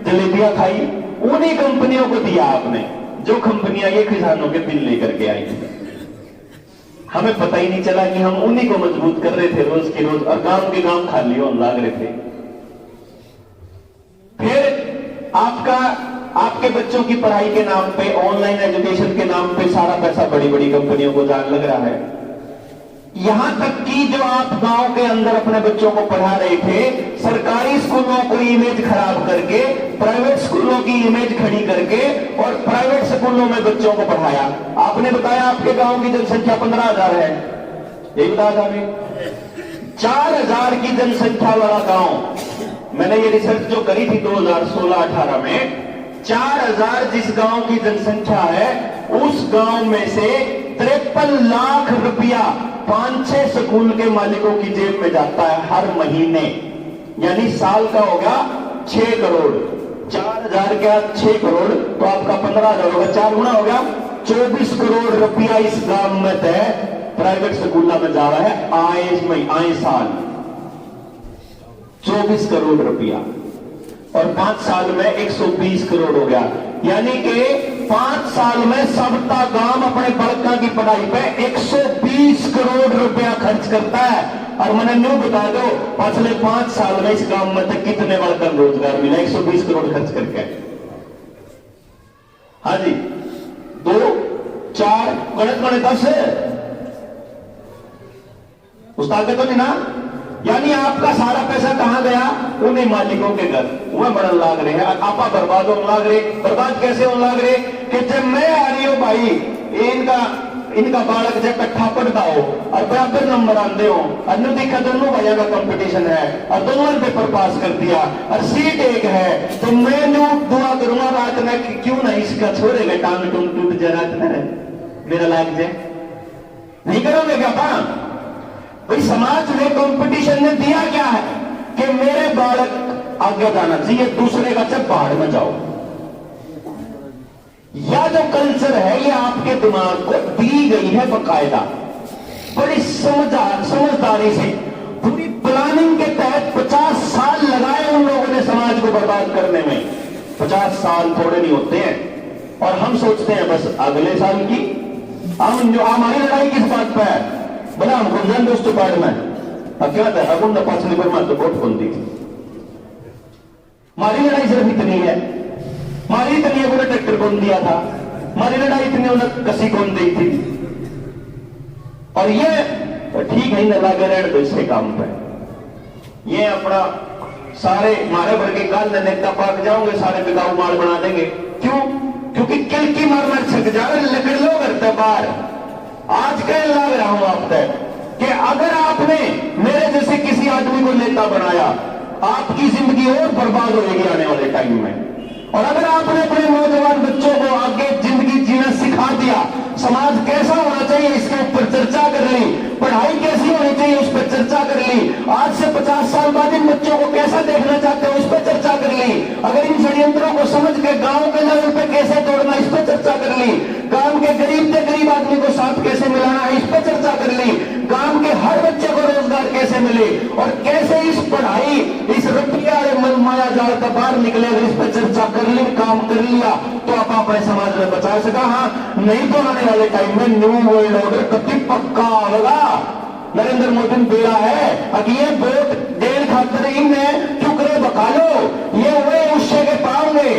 जलेबियां खाई, उन्हीं कंपनियों को दिया आपने जो कंपनियां ये किसानों के बिल लेकर के आई थी। हमें पता ही नहीं चला कि हम उन्हीं को मजबूत कर रहे थे रोज के रोज, और गांव के गांव खाली होने लग रहे थे। फिर आपके बच्चों की पढ़ाई के नाम पे, ऑनलाइन एजुकेशन के नाम पे सारा पैसा बड़ी बड़ी कंपनियों को जाने लग रहा है। यहां तक कि जो आप गांव के अंदर अपने बच्चों को पढ़ा रहे थे, सरकारी स्कूलों को इमेज खराब करके प्राइवेट स्कूलों की इमेज खड़ी करके और प्राइवेट स्कूलों में बच्चों को पढ़ाया। आपने बताया आपके गांव की जनसंख्या 15,000 है, यही बताया था। 4,000 की जनसंख्या वाला गांव, मैंने ये रिसर्च जो करी थी 2016-18 में, 4,000 जिस गांव की जनसंख्या है उस गांव में से 53 लाख रुपया 5-6 स्कूल के मालिकों की जेब में जाता है हर महीने। यानी साल का होगा 6 करोड़, 4,000 का 6 करोड़ तो आपका 15,000 होगा, 4 गुना हो गया 24 करोड़ रुपया इस गांव में तय प्राइवेट स्कूल में जा रहा है आए साल 24 करोड़ रुपया, और 5 साल में 120 करोड़ हो गया। यानी कि 5 साल में सबका गांव अपने बड़का की पढ़ाई पे 120 करोड़ रुपया खर्च करता है। और मैंने न्यू बता दो पिछले 5 साल में इस गांव में तक कितने बड़का रोजगार मिला 120 करोड़ खर्च करके। हाँ जी, 2, 4 गणित 10 उस ताकत तो नहीं ना। यानी आपका सारा पैसा कहां गया? उन्हीं मालिकों के घर। वह बड़न लाग रहे हैं, आपा बर्बाद होने लाग रहे। बर्बाद कैसे होने लाग रहे कि जब मैं आ रही हूं भाई, इनका बालक जब इकट्ठा पढ़ता हो और बराबर नंबर आते हो और न देखा दोनों भाइयों का कंपटीशन है और दोनों ने पेपर पास कर दिया और सीट एक है, तो मैं दुआ करूंगा रात में कि क्यों ना इसका छोरे में टांग टूट जा रात में मेरा लाग जाए। नहीं करोगे क्या पान? भाई समाज में कंपटीशन ने दिया क्या है कि मेरे बालक आगे जाना चाहिए, दूसरे का जब बाहर में जाओ। या जो कल्चर है ये आपके दिमाग को दी गई है बकायदा, बड़ी समझदारी से पूरी प्लानिंग के तहत 50 साल लगाए उन लोगों ने समाज को बर्बाद करने में। 50 साल थोड़े नहीं होते हैं और हम सोचते हैं बस अगले साल की। हम जो हमारी लड़ाई किस बात पर है? बोला हम गुंजन दोस्तों पार्ट में अब क्या था, अगुन ने 5 नंबर में तो वोट कौन दी थी। हमारी लड़ाई सिर्फ इतनी है, हमारी इतनी उन्हें ट्रैक्टर कौन दिया था, हमारी लड़ाई इतनी उन्हें कसी कौन दी थी। और ये तो ठीक है, न लागे रहने दो इसके काम पे। ये अपना सारे मारे भर के काल ने नेता पाक जाओगे, सारे बिकाऊ माल बना देंगे। क्यों? क्योंकि किल की मार मार छक जा रहे, लकड़ लो करते बाहर। आज कह लाग रहा हूं आप तक कि अगर आपने मेरे जैसे किसी आदमी को नेता बनाया, आपकी जिंदगी और बर्बाद होगी आने वाले टाइम में। और अगर आपने अपने नौजवान बच्चों को आगे जिंदगी जीना सिखा दिया, समाज कैसा होना चाहिए इसके ऊपर चर्चा कर ली, पढ़ाई कैसी होनी चाहिए उस पर चर्चा कर ली, आज से 50 साल बाद इन बच्चों को कैसा देखना चाहते हो उस पर चर्चा कर ली, अगर इन षड्यंत्रों को समझ के गांव के लेवल पे कैसे तोड़ना इस पर चर्चा कर ली, गांव के गरीब से गरीब आदमी को साथ कैसे मिलाना है इस पर चर्चा कर ली, गांव के हर बच्चे को रोजगार कैसे मिले और कैसे इस पढ़ाई इस रुपया माया जाल का बाहर निकले, अगर इस पर चर्चा कर ली, काम कर लिया तो आप अपने समाज में बचा सका। हाँ, नहीं तो आने वाले टाइम में न्यू वर्ल्ड ऑर्डर कभी पक्का होगा। नरेंद्र मोदी ने बेड़ा है अब ये वोट देर खातर इनमें चुकरे बका लो, ये वे उससे के पाओगे।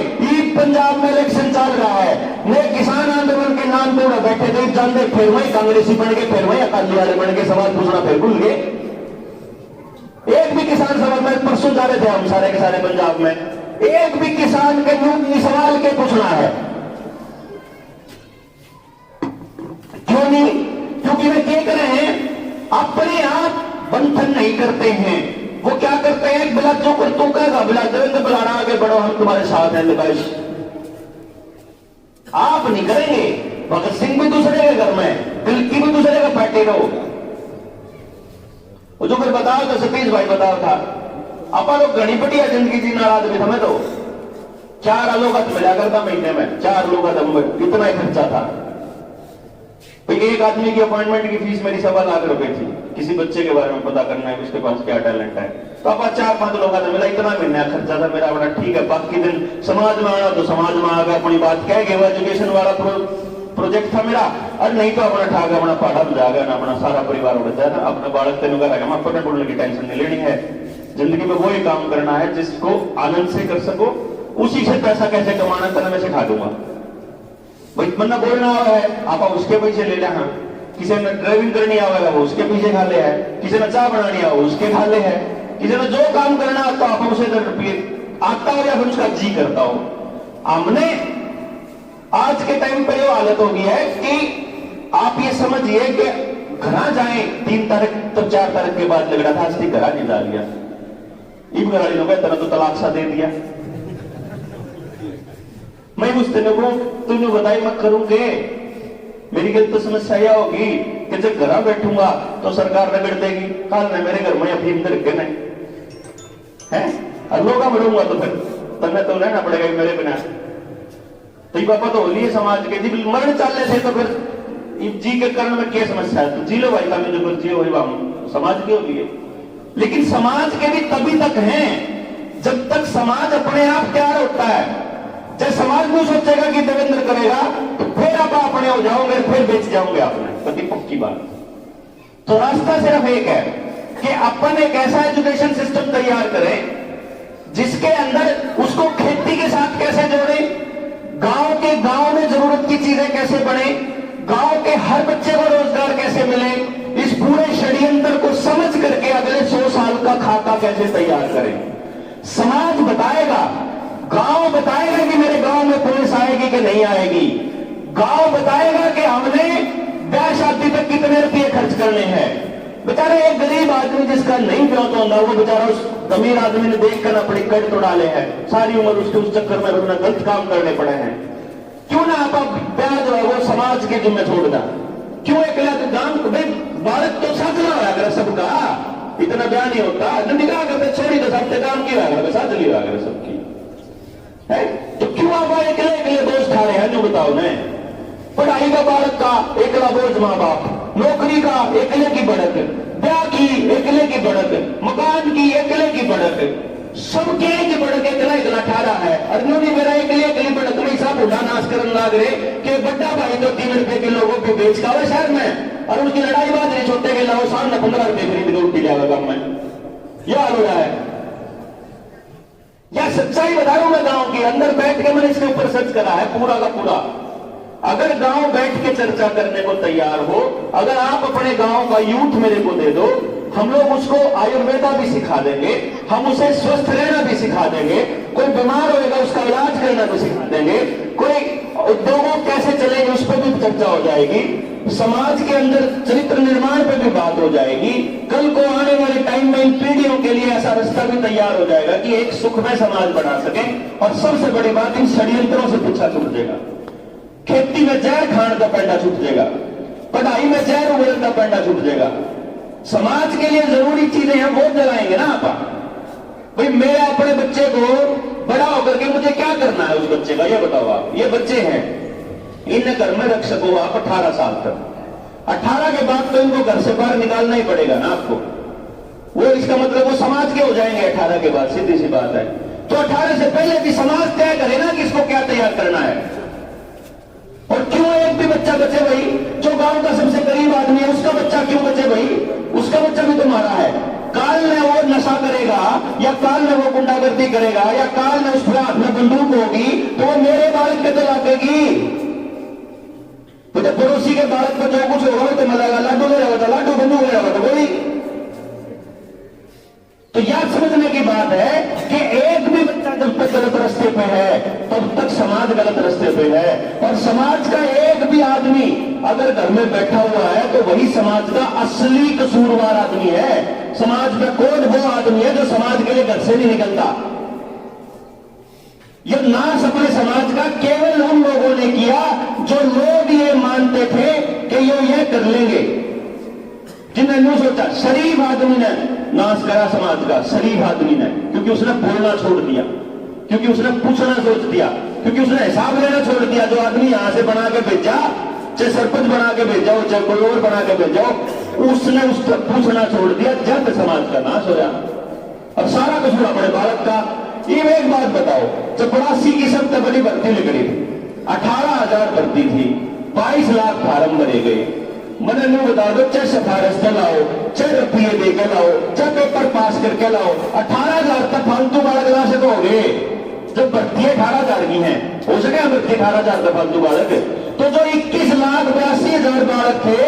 पंजाब में इलेक्शन चल रहा है, ने किसान आंदोलन के नाम पे बैठे थे, जानते फिर वही कांग्रेसी बन के, फिर वही अकाली वाले बन के सवाल पूछना फिर भूल गए। एक भी किसान सवाल में परसों जा रहे थे हम सारे के सारे पंजाब में, एक भी किसान के न्यूनतम सवाल के पूछना है। क्यों नहीं? क्योंकि वे क्या कर रहे हैं, अपने आप बंधन नहीं करते हैं। वो क्या करते हैं, बिला जो कर तू कहेगा, बिला देवेंद्र बुलाना आगे बढ़ो हम तुम्हारे साथ हैं, निकाश आप नहीं करेंगे। भगत सिंह भी दूसरे के घर में, दिल्ली भी दूसरे का पार्टी रहो। वो जो फिर बताओ तो सतीश भाई बताओ था, अपा लोग घनी बढ़िया जिंदगी जीना आदमी हमें तो 4 लोग मिला करता महीने में, 4 लोग इतना ही खर्चा था। एक आदमी की अपॉइंटमेंट की फीस मेरी 1.25 लाख रुपए थी, किसी बच्चे के बारे में पता करना है उसके पास क्या टैलेंट है, तो अब 4-5 लोगों ने मिला, इतना महीना खर्चा था मेरा बड़ा। ठीक है, बाकी दिन समाज में आना तो समाज में आ गया, अपनी बात कह गए। एजुकेशन वाला प्रोजेक्ट था मेरा, और नहीं तो अपना ठाक अपना पढ़ा जाएगा ना, अपना सारा परिवार उड़ जाए ना, अपना बालक तेन मैं अपने बोलने की टेंशन नहीं लेनी है। जिंदगी में वही काम करना है जिसको आनंद से कर सको, उसी से पैसा कैसे कमाना तेना मैं सिखा दूंगा। भाई बंदा बोलना आवा है आप उसके पैसे ले लेना, किसी ने ड्राइविंग करनी आवेगा वो उसके पीछे खा ले है, किसी ने चाय बनानी आओ उसके खा ले है, किसी ने जो काम करना आता आप उसे आता हो या फिर उसका जी करता हो। हमने आज के टाइम पर यह हालत होगी है कि आप ये समझिए कि घर जाए 3 तारीख तो 4 तारीख के बाद लग रहा था असली घर नहीं डाल दिया, इन घर लोग तरह तो तलाक सा दे दिया। मैं उस दिन को तुमने बताई मैं करूंगे, मेरी गलत तो समस्या यह होगी कि जब घर बैठूंगा तो सरकार रगड़ देगी, कल ने मेरे घर में अफीम कर के नहीं है और लोग बढ़ूंगा तो फिर तमें तो रहना पड़ेगा मेरे बिना। तो पापा तो होली है समाज के जी मरण चाले थे तो फिर जी के कारण में क्या समस्या है, तो जी लो भाई जो कुछ जी वही समाज के होली है। लेकिन समाज के भी तभी तक हैं जब तक समाज अपने आप तैयार होता है। जब समाज में सोचेगा कि देवेंद्र करेगा तो फिर आप अपने हो जाओगे, फिर बेच जाओगे आपने, कभी पक्की बात। तो रास्ता सिर्फ एक है कि अपन एक ऐसा एजुकेशन सिस्टम तैयार करें जिसके अंदर उसको खेती के साथ कैसे जोड़े, गांव में जरूरत की चीजें कैसे बने, गांव के हर बच्चे को रोजगार कैसे मिले, इस पूरे षड्यंत्र को समझ अगले 100 साल का खाता कैसे तैयार करें। समाज बताएगा, गांव बताएगा कि मेरे गांव में पुलिस आएगी कि नहीं आएगी, गांव बताएगा कि हमने ब्याह शादी पे कितने रुपये खर्च करने हैं। बेचारे एक गरीब आदमी जिसका नहीं ब्याह तो होता, वो बेचारा उस अमीर आदमी ने देखकर अपनी कट तो डाले हैं, सारी उम्र उसके उस चक्कर में अपना गलत काम करने पड़े हैं। क्यों ना आप ब्याह जो है वो समाज के जिम्मे छोड़ दा, क्यों एक दान भारत तो साझला हुआ अगर सबका इतना ब्याह नहीं होता, निकाह करते छोड़ी तो सबसे काम की हुआ साझली हुआ अगर सबकी है, तो क्यों आप अकेले बोझ खा रहे हैं। जो बताओ ना, पढ़ाई का बालक का एकला बोझ माँ बाप, नौकरी का एकले की बढ़त, ब्याह की एकले की बढ़त, मकान की एकले की बढ़त, सबके की बढ़त एकला एकला ठारा है। अर्जुनी मेरा एकली बढ़त में सब उड़ा नाश करने लग रहे कि बड़ा भाई तो 3 रुपए के लोगों को बेच का शहर में, और उसकी लड़ाई बात नहीं, छोटे के लाओ सामने 15 रुपए खरीद के उल्टी जाएगा काम में, यह हाल हो रहा है। यह सच्चाई बता रहा हूं मैं, गांव के अंदर बैठ के मैंने इसके ऊपर सर्च करा है पूरा का पूरा। अगर गांव बैठ के चर्चा करने को तैयार हो, अगर आप अपने गांव का यूथ मेरे को दे दो, हम लोग उसको आयुर्वेदा भी सिखा देंगे, हम उसे स्वस्थ रहना भी सिखा देंगे, कोई बीमार होएगा उसका इलाज करना भी सिखा देंगे, कोई उद्योगों कैसे चलेंगे उस पर भी चर्चा हो जाएगी, समाज के अंदर चरित्र निर्माण पर भी बात हो जाएगी। कल को आने वाले टाइम में इन पीढ़ियों के लिए ऐसा रास्ता भी तैयार हो जाएगा कि एक सुखमय समाज बना सके। और सबसे बड़ी बात, इन षड्यंत्रों से पीछा छूट जाएगा, खेती में जहर खान का पैंडा छूट जाएगा, पढ़ाई में जहर उगलने का पैंडा छूट जाएगा। समाज के लिए जरूरी चीजें हम वो जलाएंगे ना आप, भाई मेरे अपने बच्चे को बड़ा होकर के मुझे क्या करना है उस बच्चे का, ये बताओ आप। ये बच्चे हैं, इन घर में रख सको आप 18 साल तक, 18 के बाद तो इनको घर से बाहर निकालना ही पड़ेगा ना आपको। वो इसका मतलब वो समाज के हो जाएंगे 18 के बाद, सीधी सी बात है। तो 18 से पहले भी समाज तय करे ना कि इसको क्या तैयार करना है। और क्यों एक भी बच्चा बचे भाई, जो गांव का सबसे गरीब आदमी है उसका बच्चा क्यों बचे भाई, उसका बच्चा भी तुम्हारा है। काल में वो नशा करेगा, या काल में वो गुंडागर्दी करेगा, या काल में उसके हाथ में बंदूक होगी, तो वो मेरे बालक के तो लागेगी। तो जब पड़ोसी के बालक पर जो कुछ होगा तो मिलेगा, लाडू ले रहा था लाडू, बंदूक ले रहा था गोली। तो याद समझने की बात है कि एक भी बच्चा जब तक गलत रास्ते पे है तब तक समाज गलत रास्ते पे है। और समाज का एक भी आदमी अगर घर में बैठा हुआ है तो वही समाज का असली कसूरवार आदमी है। समाज का कौन वो आदमी है जो समाज के लिए घर से नहीं निकलता। यह नाश अपने समाज का केवल उन लोगों ने किया जो लोग ये मानते थे कि ये कर लेंगे, जिन्हें यूं सोचा। शरीफ आदमी ने नाश करा समाज का, शरीफ आदमी ने, क्योंकि उसने बोलना छोड़ दिया, क्योंकि उसने पूछना सोच दिया, क्योंकि उसने हिसाब लेना छोड़ दिया। जो आदमी यहां से बना के भेजा, चाहे सरपंच बना के भेजाओ, चाहे कोई और बना के भेजाओ, उसने उस पर पूछना छोड़ दिया, जब समाज का नाश हो गया। अब सारा कसूर अपने बालक का। ये एक बात बताओ, चपरासी की सबसे बड़ी भर्ती निकली थी, 18,000 भर्ती थी, 22 लाख फार्म भरे गए। मैंने नहीं बता दो, चाहे सिफारिश से लाओ, चाहे रुपये दे के लाओ, चाहे पेपर पास करके लाओ, 18,000 तक फालतू बालक ला सकोगे। जब भर्ती 18,000 की है, हो सके भर्ती 18,000 का फालतू बालक। तो जो 21,82,000 बालक थे,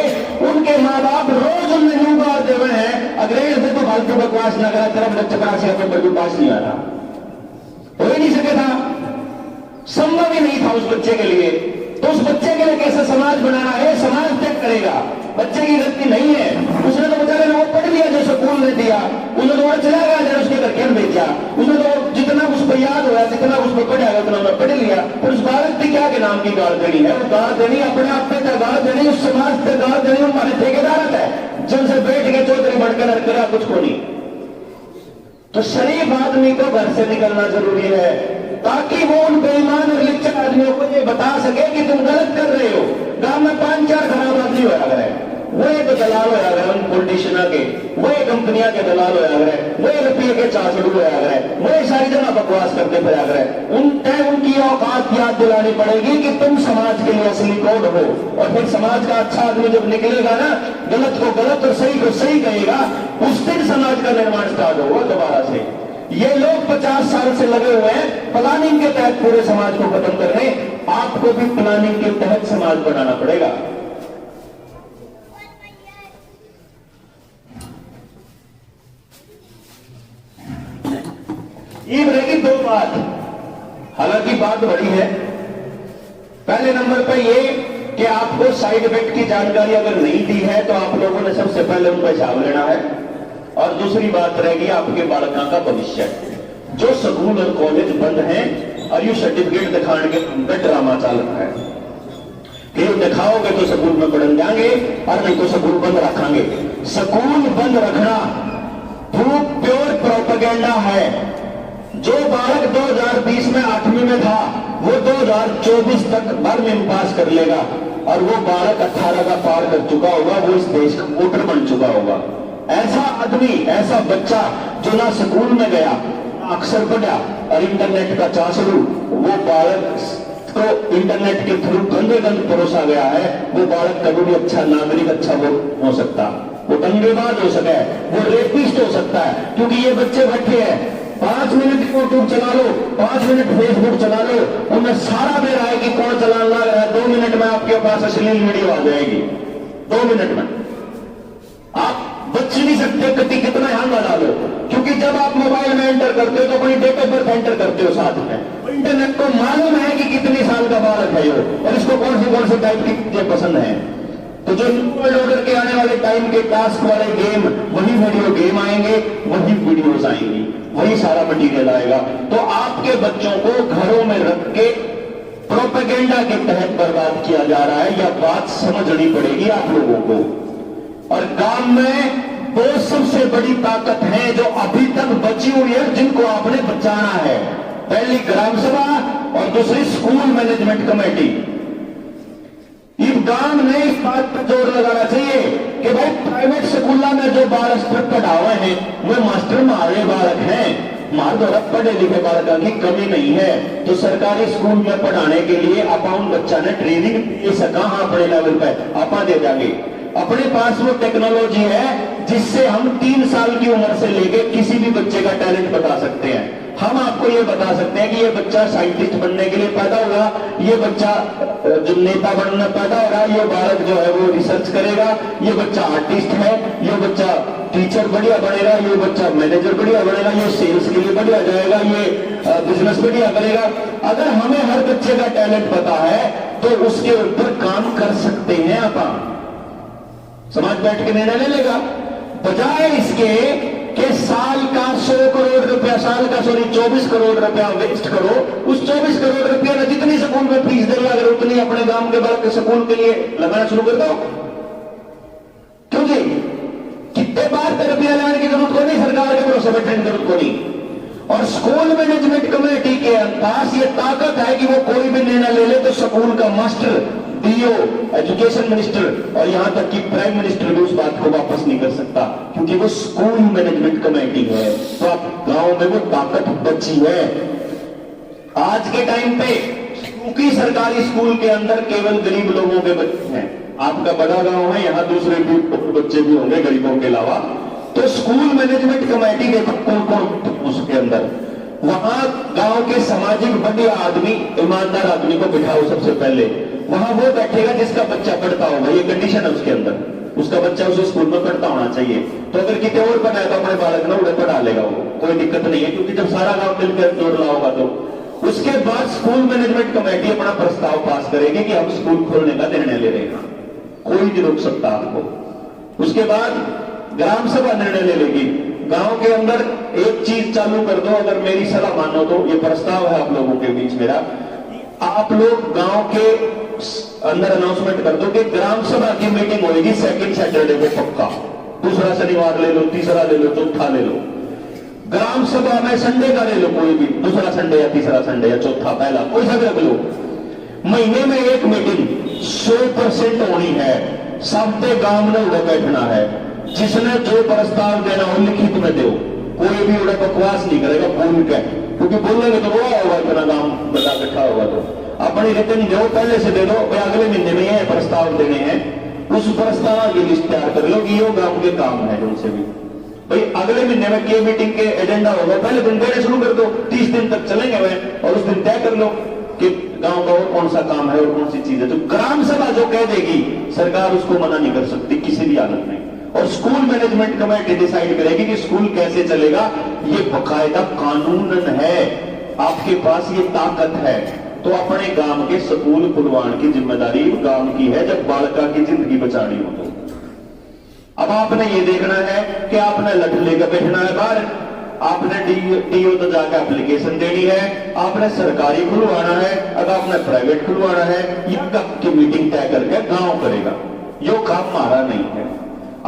उनके माँ बाप रोज उनमें न्यू बार दे रहे हैं, अंग्रेज से तो फालतू बकवास न करा, तेरा बच्चा चपरासी अपने पेपर पास नहीं आ रहा, हो ही नहीं सके था, संभव ही नहीं था उस बच्चे के लिए। तो उस बच्चे के लिए कैसे समाज बनाना है, समाज तय करेगा। बच्चे की गलती नहीं है, उसने तो बेचारे ने वो पढ़ लिया जो स्कूल ने दिया, उसने तो वहां चला गया जरा उसके घर खेल भेजा, उसने तो जितना उस पर याद हुआ, जितना उस पर पढ़ा उतना उन्होंने पढ़ लिया। फिर उस बालक की क्या के नाम की गाल देनी है, वो गाल देनी अपने आप पे गाल देनी, उस समाज पे गाल देनी हमारे ठेकेदार है, जिनसे बैठ के चौधरी बढ़कर करा कुछ को नहीं। तो शरीफ आदमी को घर से निकलना जरूरी है, ताकि वो उन बेईमान और लिच्चर आदमियों को ये बता सके कि तुम गलत कर रहे हो। गांव में 5-4 खराब आदमी होया करे, वो एक दलाल होया करे, उन पॉलिटिशियन के, वो एक कंपनियां के दलाल होया करे, वो रुपये के चाचड़ू होया करे, वो सारी जगह बकवास करते फिरा करे। उनकी औकात याद दिलानी पड़ेगी कि तुम समाज के लिए असली कौन हो। और फिर समाज का अच्छा आदमी जब निकलेगा ना, गलत को गलत और सही को सही कहेगा, उस दिन समाज का निर्माण स्टार्ट होगा दोबारा से। ये लोग 50 साल से लगे हुए हैं प्लानिंग के तहत पूरे समाज को खत्म करने। आपको भी प्लानिंग के तहत समाज बनाना पड़ेगा। ये रहेगी दो बात, हालांकि बात बड़ी है। पहले नंबर पर ये कि आपको साइड इफेक्ट की जानकारी अगर नहीं दी है तो आप लोगों ने सबसे पहले उनका हिसाब लेना है। और दूसरी बात रहेगी आपके बालकों का भविष्य। जो स्कूल और कॉलेज बंद हैं और ये सर्टिफिकेट दिखाने के उनका ड्रामा चल रहा है कि दिखाओगे तो स्कूल में पढ़ने जाएंगे और नहीं तो स्कूल बंद रखेंगे। स्कूल बंद रखना प्योर प्रोपेगेंडा है। जो बालक 2020 में 8वीं में था वो 2024 तक 12वीं में पास कर लेगा और वो बालक 18 का पार कर चुका होगा, वो इस देश का वोटर बन चुका होगा। ऐसा आदमी, ऐसा बच्चा जो ना स्कूल में गया, अक्सर पढ़ा और इंटरनेट का चासरू, वो बालक को इंटरनेट के थ्रू गंदे परोसा गया है, वो बालक कभी भी अच्छा नागरिक, अच्छा वो हो सकता, वो दंगेबाज हो सके, वो रेपिस्ट हो सकता है। क्योंकि ये बच्चे बैठे हैं 5 मिनट यूट्यूब चला लो, 5 मिनट फेसबुक चला लो, उनमें सारा दे रहा है कि कौन चलाना लग रहा है। 2 मिनट में आपके पास अश्लील वीडियो आ जाएगी, 2 मिनट में आप बच नहीं सकते। कितना ध्यान में डालो, क्योंकि जब आप मोबाइल में एंटर करते हो तो अपनी डेट ऑफ बर्थ एंटर करते हो साथ में। इंटरनेट को मालूम है कि कितनी साल का बालक है वो और इसको कौन से टाइप की चीजें पसंद है। तो जो वर्ल्ड ऑर्डर के आने वाले टाइम के टास्क वाले गेम, वही वीडियो गेम आएंगे, वही वीडियोस आएंगी, वही सारा मटीरियल आएगा। तो आपके बच्चों को घरों में रख के प्रोपेगेंडा के तहत बर्बाद किया जा रहा है। यह बात समझनी पड़ेगी आप लोगों को। और गांव में दो सबसे बड़ी ताकत है जो अभी तक बची हुई है, जिनको आपने बचाना है। पहली ग्राम सभा और दूसरी स्कूल मैनेजमेंट कमेटी। इस गांव ने इस बात पर जोर लगाना चाहिए कि भाई प्राइवेट स्कूलों में जो बालक पढ़ा हुए हैं वो मास्टर मारे बालक हैं, मार द्वारा पढ़े लिखे बालकों की कमी नहीं है। तो सरकारी स्कूल में पढ़ाने के लिए अपाउन बच्चा ने ट्रेनिंग दे सका अपने लेवल पर आपा दे देंगे। अपने पास वो टेक्नोलॉजी है जिससे हम 3 साल की उम्र से लेके किसी भी बच्चे का टैलेंट बता सकते हैं। हम आपको ये बता सकते हैं कि ये बच्चा साइंटिस्ट बनने के लिए पैदा हुआ, ये बच्चा जो नेता बनना पैदा हो रहा है, ये बालक जो है वो रिसर्च करेगा, ये बच्चा आर्टिस्ट है, ये बच्चा टीचर बढ़िया बनेगा, ये बच्चा मैनेजर बढ़िया बनेगा, ये सेल्स के लिए बढ़िया जाएगा, ये बिजनेस बढ़िया करेगा। अगर हमें हर बच्चे का टैलेंट पता है तो उसके ऊपर काम कर सकते हैं। आप समाज बैठ के निर्णय ले लेगा, बजाय इसके कि साल का 100 करोड़ रुपया, साल का 24 करोड़ रुपया वेस्ट करो। उस 24 करोड़ रुपया में जितनी स्कूल में फीस देगा अगर उतनी अपने गांव के बालक के स्कूल के लिए लगाना शुरू कर दो। क्योंकि कितने बार रुपया लगाने की जरूरत को नहीं, सरकार के भरोसे बैठने की जरूरत को नहीं। और स्कूल मैनेजमेंट कमेटी के पास ये ताकत है कि वो कोई भी निर्णय ले ले तो स्कूल का मास्टर, डीओ, एजुकेशन मिनिस्टर और यहां तक कि प्राइम मिनिस्टर भी उस बात को वापस नहीं कर सकता, क्योंकि वो स्कूल मैनेजमेंट कमेटी है। तो आप गांव में वो ताकत बची है। आज के टाइम पे क्योंकि सरकारी स्कूल के अंदर केवल गरीब लोगों के बच्चे हैं, आपका बड़ा गांव है, यहां दूसरे भी बच्चे भी होंगे गरीबों के अलावा। तो स्कूल मैनेजमेंट कमेटी देखो कौन कौन उसके अंदर, वहां गांव के सामाजिक बढ़िया आदमी, ईमानदार आदमी को बिठाओ सबसे पहले। वहां वो बैठेगा जिसका बच्चा पढ़ता होगा, ये कंडीशन है उसके अंदर, उसका बच्चा उस स्कूल में पढ़ता होना चाहिए। तो अगर कितने और पढ़ाए तो अपने बालक ना उड़े पढ़ा लेगा, वो कोई दिक्कत नहीं है, क्योंकि जब सारा गांव मिलकर जोड़ रहा होगा तो उसके बाद स्कूल मैनेजमेंट कमेटी अपना प्रस्ताव पास करेगी कि हम स्कूल खोलने का निर्णय ले रहे हैं, कोई नहीं रोक सकता आपको। उसके बाद ग्राम सभा निर्णय ले लेगी। गांव के अंदर एक चीज चालू कर दो, अगर मेरी सलाह मानो तो ये प्रस्ताव है आप लोगों के बीच मेरा, आप लोग गांव के अंदर अनाउंसमेंट कर दो कि ग्राम सभा की मीटिंग होगी सेकंड सैटरडे को पक्का, दूसरा शनिवार ले लो, तीसरा ले लो, चौथा ले लो। ग्राम सभा में संडे का ले लो, कोई भी दूसरा संडे या तीसरा संडे या चौथा, पहला कोई सा भी रख लो। महीने में एक मीटिंग 100% होनी है, सबके गांव में उड़े बैठना है। जिसने जो प्रस्ताव देना हो लिखित में दो, कोई भी उड़े बकवास नहीं करेगा बोल के, क्योंकि बोलेंगे तो वो होगा, इतना गांव बता इकट्ठा होगा। तो अपनी रिटर्न दो, पहले से दे दो, अगले महीने में ये प्रस्ताव देने हैं, उस प्रस्ताव की लिस्ट तैयार कर लो कि ये गांव के काम है। उनसे भी भाई अगले महीने में के मीटिंग के एजेंडा होगा, पहले दिन देने शुरू कर दो, 30 दिन तक चलेंगे वे, और उस दिन तय कर लो कि गांव का और कौन सा काम है और कौन सी चीज है। तो ग्राम सभा जो कह देगी सरकार उसको मना नहीं कर सकती किसी भी हालत में। और स्कूल मैनेजमेंट कमेटी डिसाइड करेगी कि स्कूल कैसे चलेगा। ये बकायदा कानूनन है, आपके पास ये ताकत है। तो अपने गांव के स्कूल खुलवाने की जिम्मेदारी गांव की है, जब बालका की जिंदगी बचानी हो तो। अब आपने ये देखना है कि आपने लठ लेकर बैठना है बाहर, आपने डीओ तो जाकर एप्लीकेशन देनी है, आपने सरकारी खुलवाना है, अगर आपने प्राइवेट खुलवाना है, या गांव की मीटिंग तय करके गांव करेगा। यो काम हमारा नहीं है।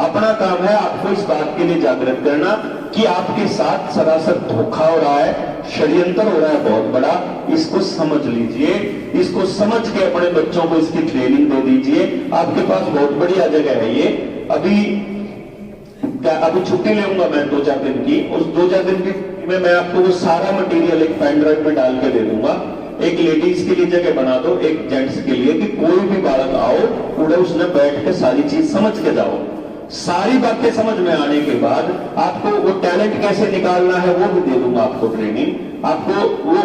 अपना काम है आपको इस बात के लिए जागृत करना कि आपके साथ सरासर धोखा हो रहा है, षड्यंत्र हो रहा है बहुत बड़ा। इसको समझ लीजिए, इसको समझ के अपने बच्चों को इसकी ट्रेनिंग दे दीजिए। आपके पास बहुत बढ़िया जगह है ये। अभी छुट्टी लेऊंगा मैं 2-4 दिन की, उस 2-4 दिन की में मैं आपको वो सारा मटेरियल एक पेन ड्राइव में डाल के दे दूंगा। एक लेडीज के लिए जगह बना दो, एक जेंट्स के लिए, कि कोई भी बालक आओ पूरे उसने बैठ के सारी चीज समझ के जाओ। सारी बातें समझ में आने के बाद आपको वो टैलेंट कैसे निकालना है वो भी दे दूंगा आपको ट्रेनिंग, आपको वो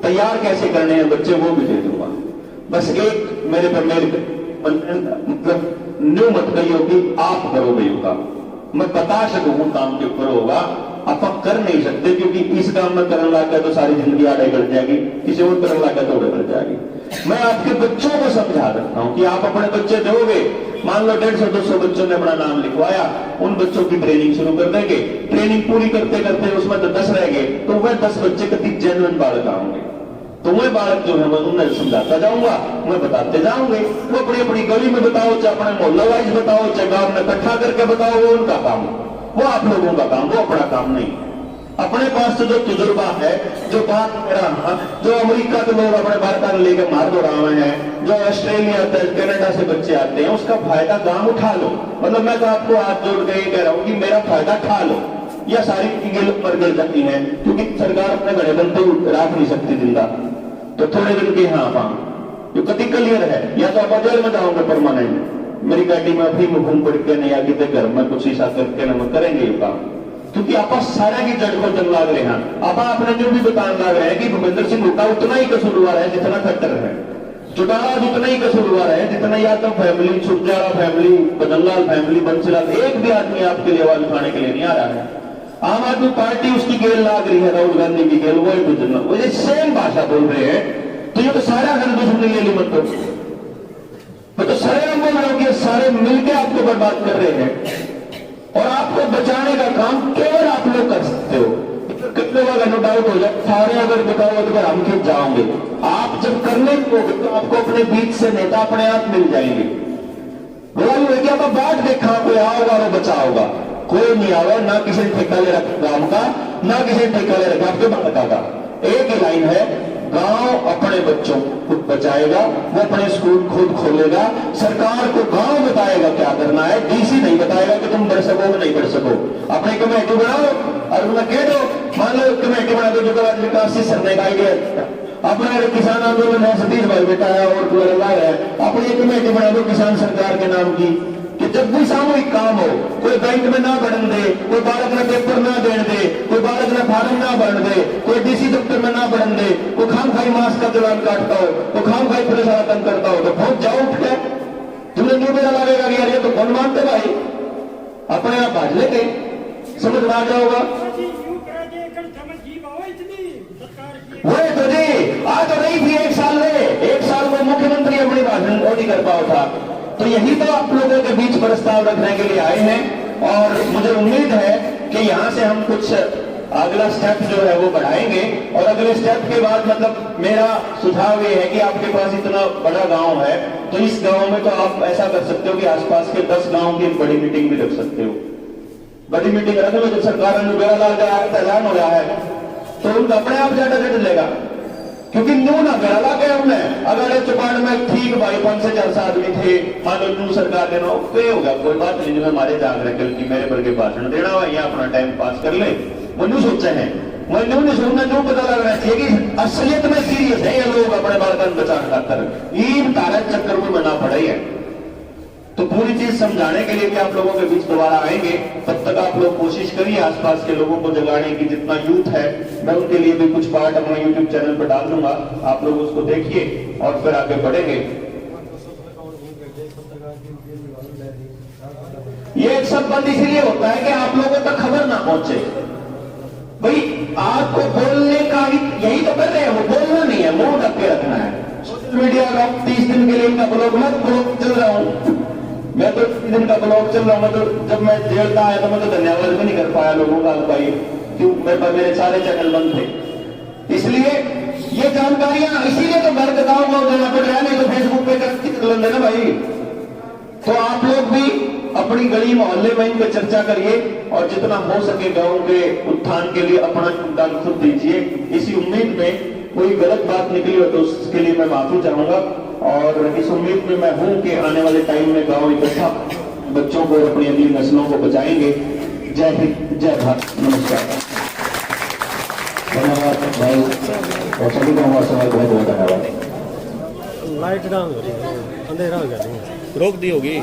तैयार कैसे करने हैं बच्चे वो भी दे दूंगा। बस एक मेरे मतलब न्यू मत कहियो कि आप करोगे यो काम, मैं बता सकूं काम के ऊपर होगा, आप कर नहीं सकते, क्योंकि इस काम में करने लगा तो सारी जिंदगी आड़े गड़ जाएगी, किसी और करने लगा तो गड़ जाएगी। मैं आपके बच्चों को समझा सकता हूं कि आप अपने बच्चे दोगे, मान लो 150-200 बच्चों ने अपना नाम लिखवाया, उन बच्चों की ट्रेनिंग शुरू कर देंगे। ट्रेनिंग पूरी करते करते उसमें तो 10 रह गए, तो वह 10 बच्चे कति जेन्युइन बालक होंगे। तो मैं बालक जो है मैं उन्हें समझाता जाऊंगा, मैं बताते जाऊंगे। वो अपनी अपनी गली में बताओ, चाहे अपने मोहल्ला वाइज बताओ, चाहे गांव में इकट्ठा करके बताओ, वो उनका काम, वो आप लोगों का काम, वो अपना काम नहीं। अपने पास तो जो तजुर्बा है, जो बात रहा, जो अमेरिका के लोग अपने बालका लेकर मार दो रहे हैं, जो ऑस्ट्रेलिया कनाडा से बच्चे आते हैं, उसका फायदा गांव उठा लो। मतलब मैं तो आपको हाथ जोड़ के कह रहा हूं कि मेरा फायदा उठा लो। यह सारी चीजें पर गिर जाती है, क्योंकि सरकार अपने घड़े बनते रख नहीं सकती जिंदा, तो थोड़े दिन के हाँ जो कति क्लियर है, या तो आप जेल में जाओगे परमानेंट, मेरी गाड़ी में अभी मुखूम पड़ के नहीं, या कितने घर में कुछ हिस्सा करके न करेंगे ये काम, क्योंकि आप सारे की जड़ को जल लाग रहे हैं। आप आपने जो भी बताने लग रहे हैं कि भूपेंद्र सिंह हुड्डा उतना ही कसूरवार है जितना खट्टर है, चौटाला उतना ही कसूरवार है जितना Yadav family, Surjala family, Badanlal family, Bansilal, एक भी आदमी आपके लिए आवाज उठाने के लिए नहीं आ रहा है। आम आदमी पार्टी उसकी गेल लाग रही है, राहुल गांधी की गेल, वो सेम भाषा बोल रहे हैं, तो ये तो सारा घर दुश्मनी ले ली। मतलब मैं तो सारे बोल रहा हूं कि सारे मिलकर आपको बर्बाद कर रहे हैं, और आपको बचाने का काम केवल आप लोग कर सकते हो। कितने लोग अगर नो डाउट हो जाए, सारे अगर बताओ तो हम खींच जाओगे। आप जब करने लगोगे तो आपको अपने बीच से नेता अपने आप मिल जाएंगे। बोला कि आप बात देखा, कोई आओगा और बचाओगा, कोई नहीं आवे, ना किसी ने ठेका ले रखा गांव का, ना किसी ने ठेका ले रखा आपके बालका का। एक ही लाइन है, गांव अपने बच्चों को बचाएगा, वो अपने स्कूल खुद खोलेगा, सरकार को गांव बताएगा क्या करना है, डीसी नहीं बताएगा कि तुम बढ़ सको नहीं बढ़ सको। अपनी कमेटी बनाओ और उन्हें कह दो, मान लो कमेटी बना दो जो विकास से सरने का आइडिया, अपने किसान आंदोलन है, सतीश भाई बेटा है और पूरा है, अपनी कमेटी बना दो किसान सरकार के नाम की, कि जब भी सामूहिक काम हो, कोई बैंक में ना बढ़न दे, कोई बालक ने पेपर ना देने दे, कोई बालक ने फार्म ना भर दे, कोई डीसी दफ्तर में ना बढ़न दे, कोई खाम खाई मास्क का दौरान काटता हो, कोई खाम खाई पुलिस वाला तंग करता हो, तो पहुंच जाओ उठ के। तुम्हें नहीं पता लगेगा कि यार ये तो कौन मानते भाई, अपने आप भाज लेके समझ में आ जाओगा। वही तो जी आ तो रही थी 1 साल में, 1 साल में मुख्यमंत्री अपनी भाषण नहीं कर पाया था। तो यही तो आप लोगों के बीच प्रस्ताव रखने के लिए आए हैं, और मुझे उम्मीद है कि यहां से हम कुछ अगला स्टेप जो है वो बढ़ाएंगे। और अगले स्टेप के बाद मतलब मेरा सुझाव ये है कि आपके पास इतना बड़ा गांव है, तो इस गांव में तो आप ऐसा कर सकते हो कि आसपास के 10 गांव की एक बड़ी मीटिंग भी रख सकते हो। बड़ी मीटिंग रख लो, जब सरकार ने बेड़ा लाल का ऐलान हो रहा है तो उनका अपने आप ज्यादा चलेगा, क्योंकि न्यू ना बेड़ा ला के हमने अगर चौपाड़ में ठीक भाई 5 से 4 आदमी थे, मान लो न्यू सरकार देना पे हो गया, कोई बात नहीं, जो हमारे जाग रहे कल की मेरे पर के भाषण देना हुआ या अपना टाइम पास कर ले, वो न्यू सोचे हैं। मैं न्यू नहीं सुनना, न्यू पता लग रहा है कि असलियत में सीरियस है ये लोग अपने बालकन बचाने खातर, ईद तारक चक्कर में बना पड़े है। तो पूरी चीज समझाने के लिए भी आप लोगों के बीच दोबारा आएंगे, तब तक आप लोग कोशिश करिए आसपास के लोगों को जगाने की, जितना यूथ है मैं उनके लिए भी कुछ पार्ट अपना यूट्यूब चैनल पर डाल दूंगा, आप लोग उसको देखिए और फिर आगे बढ़ेंगे। ये सब बंद इसलिए होता है कि आप लोगों तक खबर ना पहुंचे। भाई आपको बोलने का ही यही तो कर रहे हैं, वो बोलना नहीं है, मुंह ढक के रखना है। सोशल मीडिया का 30 दिन के लिए इनका ब्लॉग चल रहा हूं मैं, तो 30 दिन का ब्लॉग चल रहा हूं मैं। तो जब मैं जेल का आया तो मैं तो धन्यवाद भी नहीं कर पाया लोगों का भाई, क्यों मेरे सारे चैनल बंद थे। इसलिए ये जानकारियां इसीलिए तो घर के गाँव को देना पड़ रहा है, नहीं तो फेसबुक पे कर लेना भाई। तो आप लोग भी अपनी गली मोहल्ले में इन पे चर्चा करिए और जितना हो सके गांव के उत्थान के लिए अपना योगदान खुद दीजिए। इसी उम्मीद में कोई गलत बात निकली हो तो उसके लिए मैं माफी चाहूंगा, और इस उम्मीद में मैं हूं कि आने वाले टाइम में गांव इकट्ठा बच्चों को और अपनी अगली नस्लों को बचाएंगे। जय हिंद, जय भारत, नमस्कार। धन्यवाद भाई, और सभी को हमारे समय बहुत बहुत धन्यवाद। लाइट डाउन हो रही है, अंधेरा हो गया, रोक दी होगी।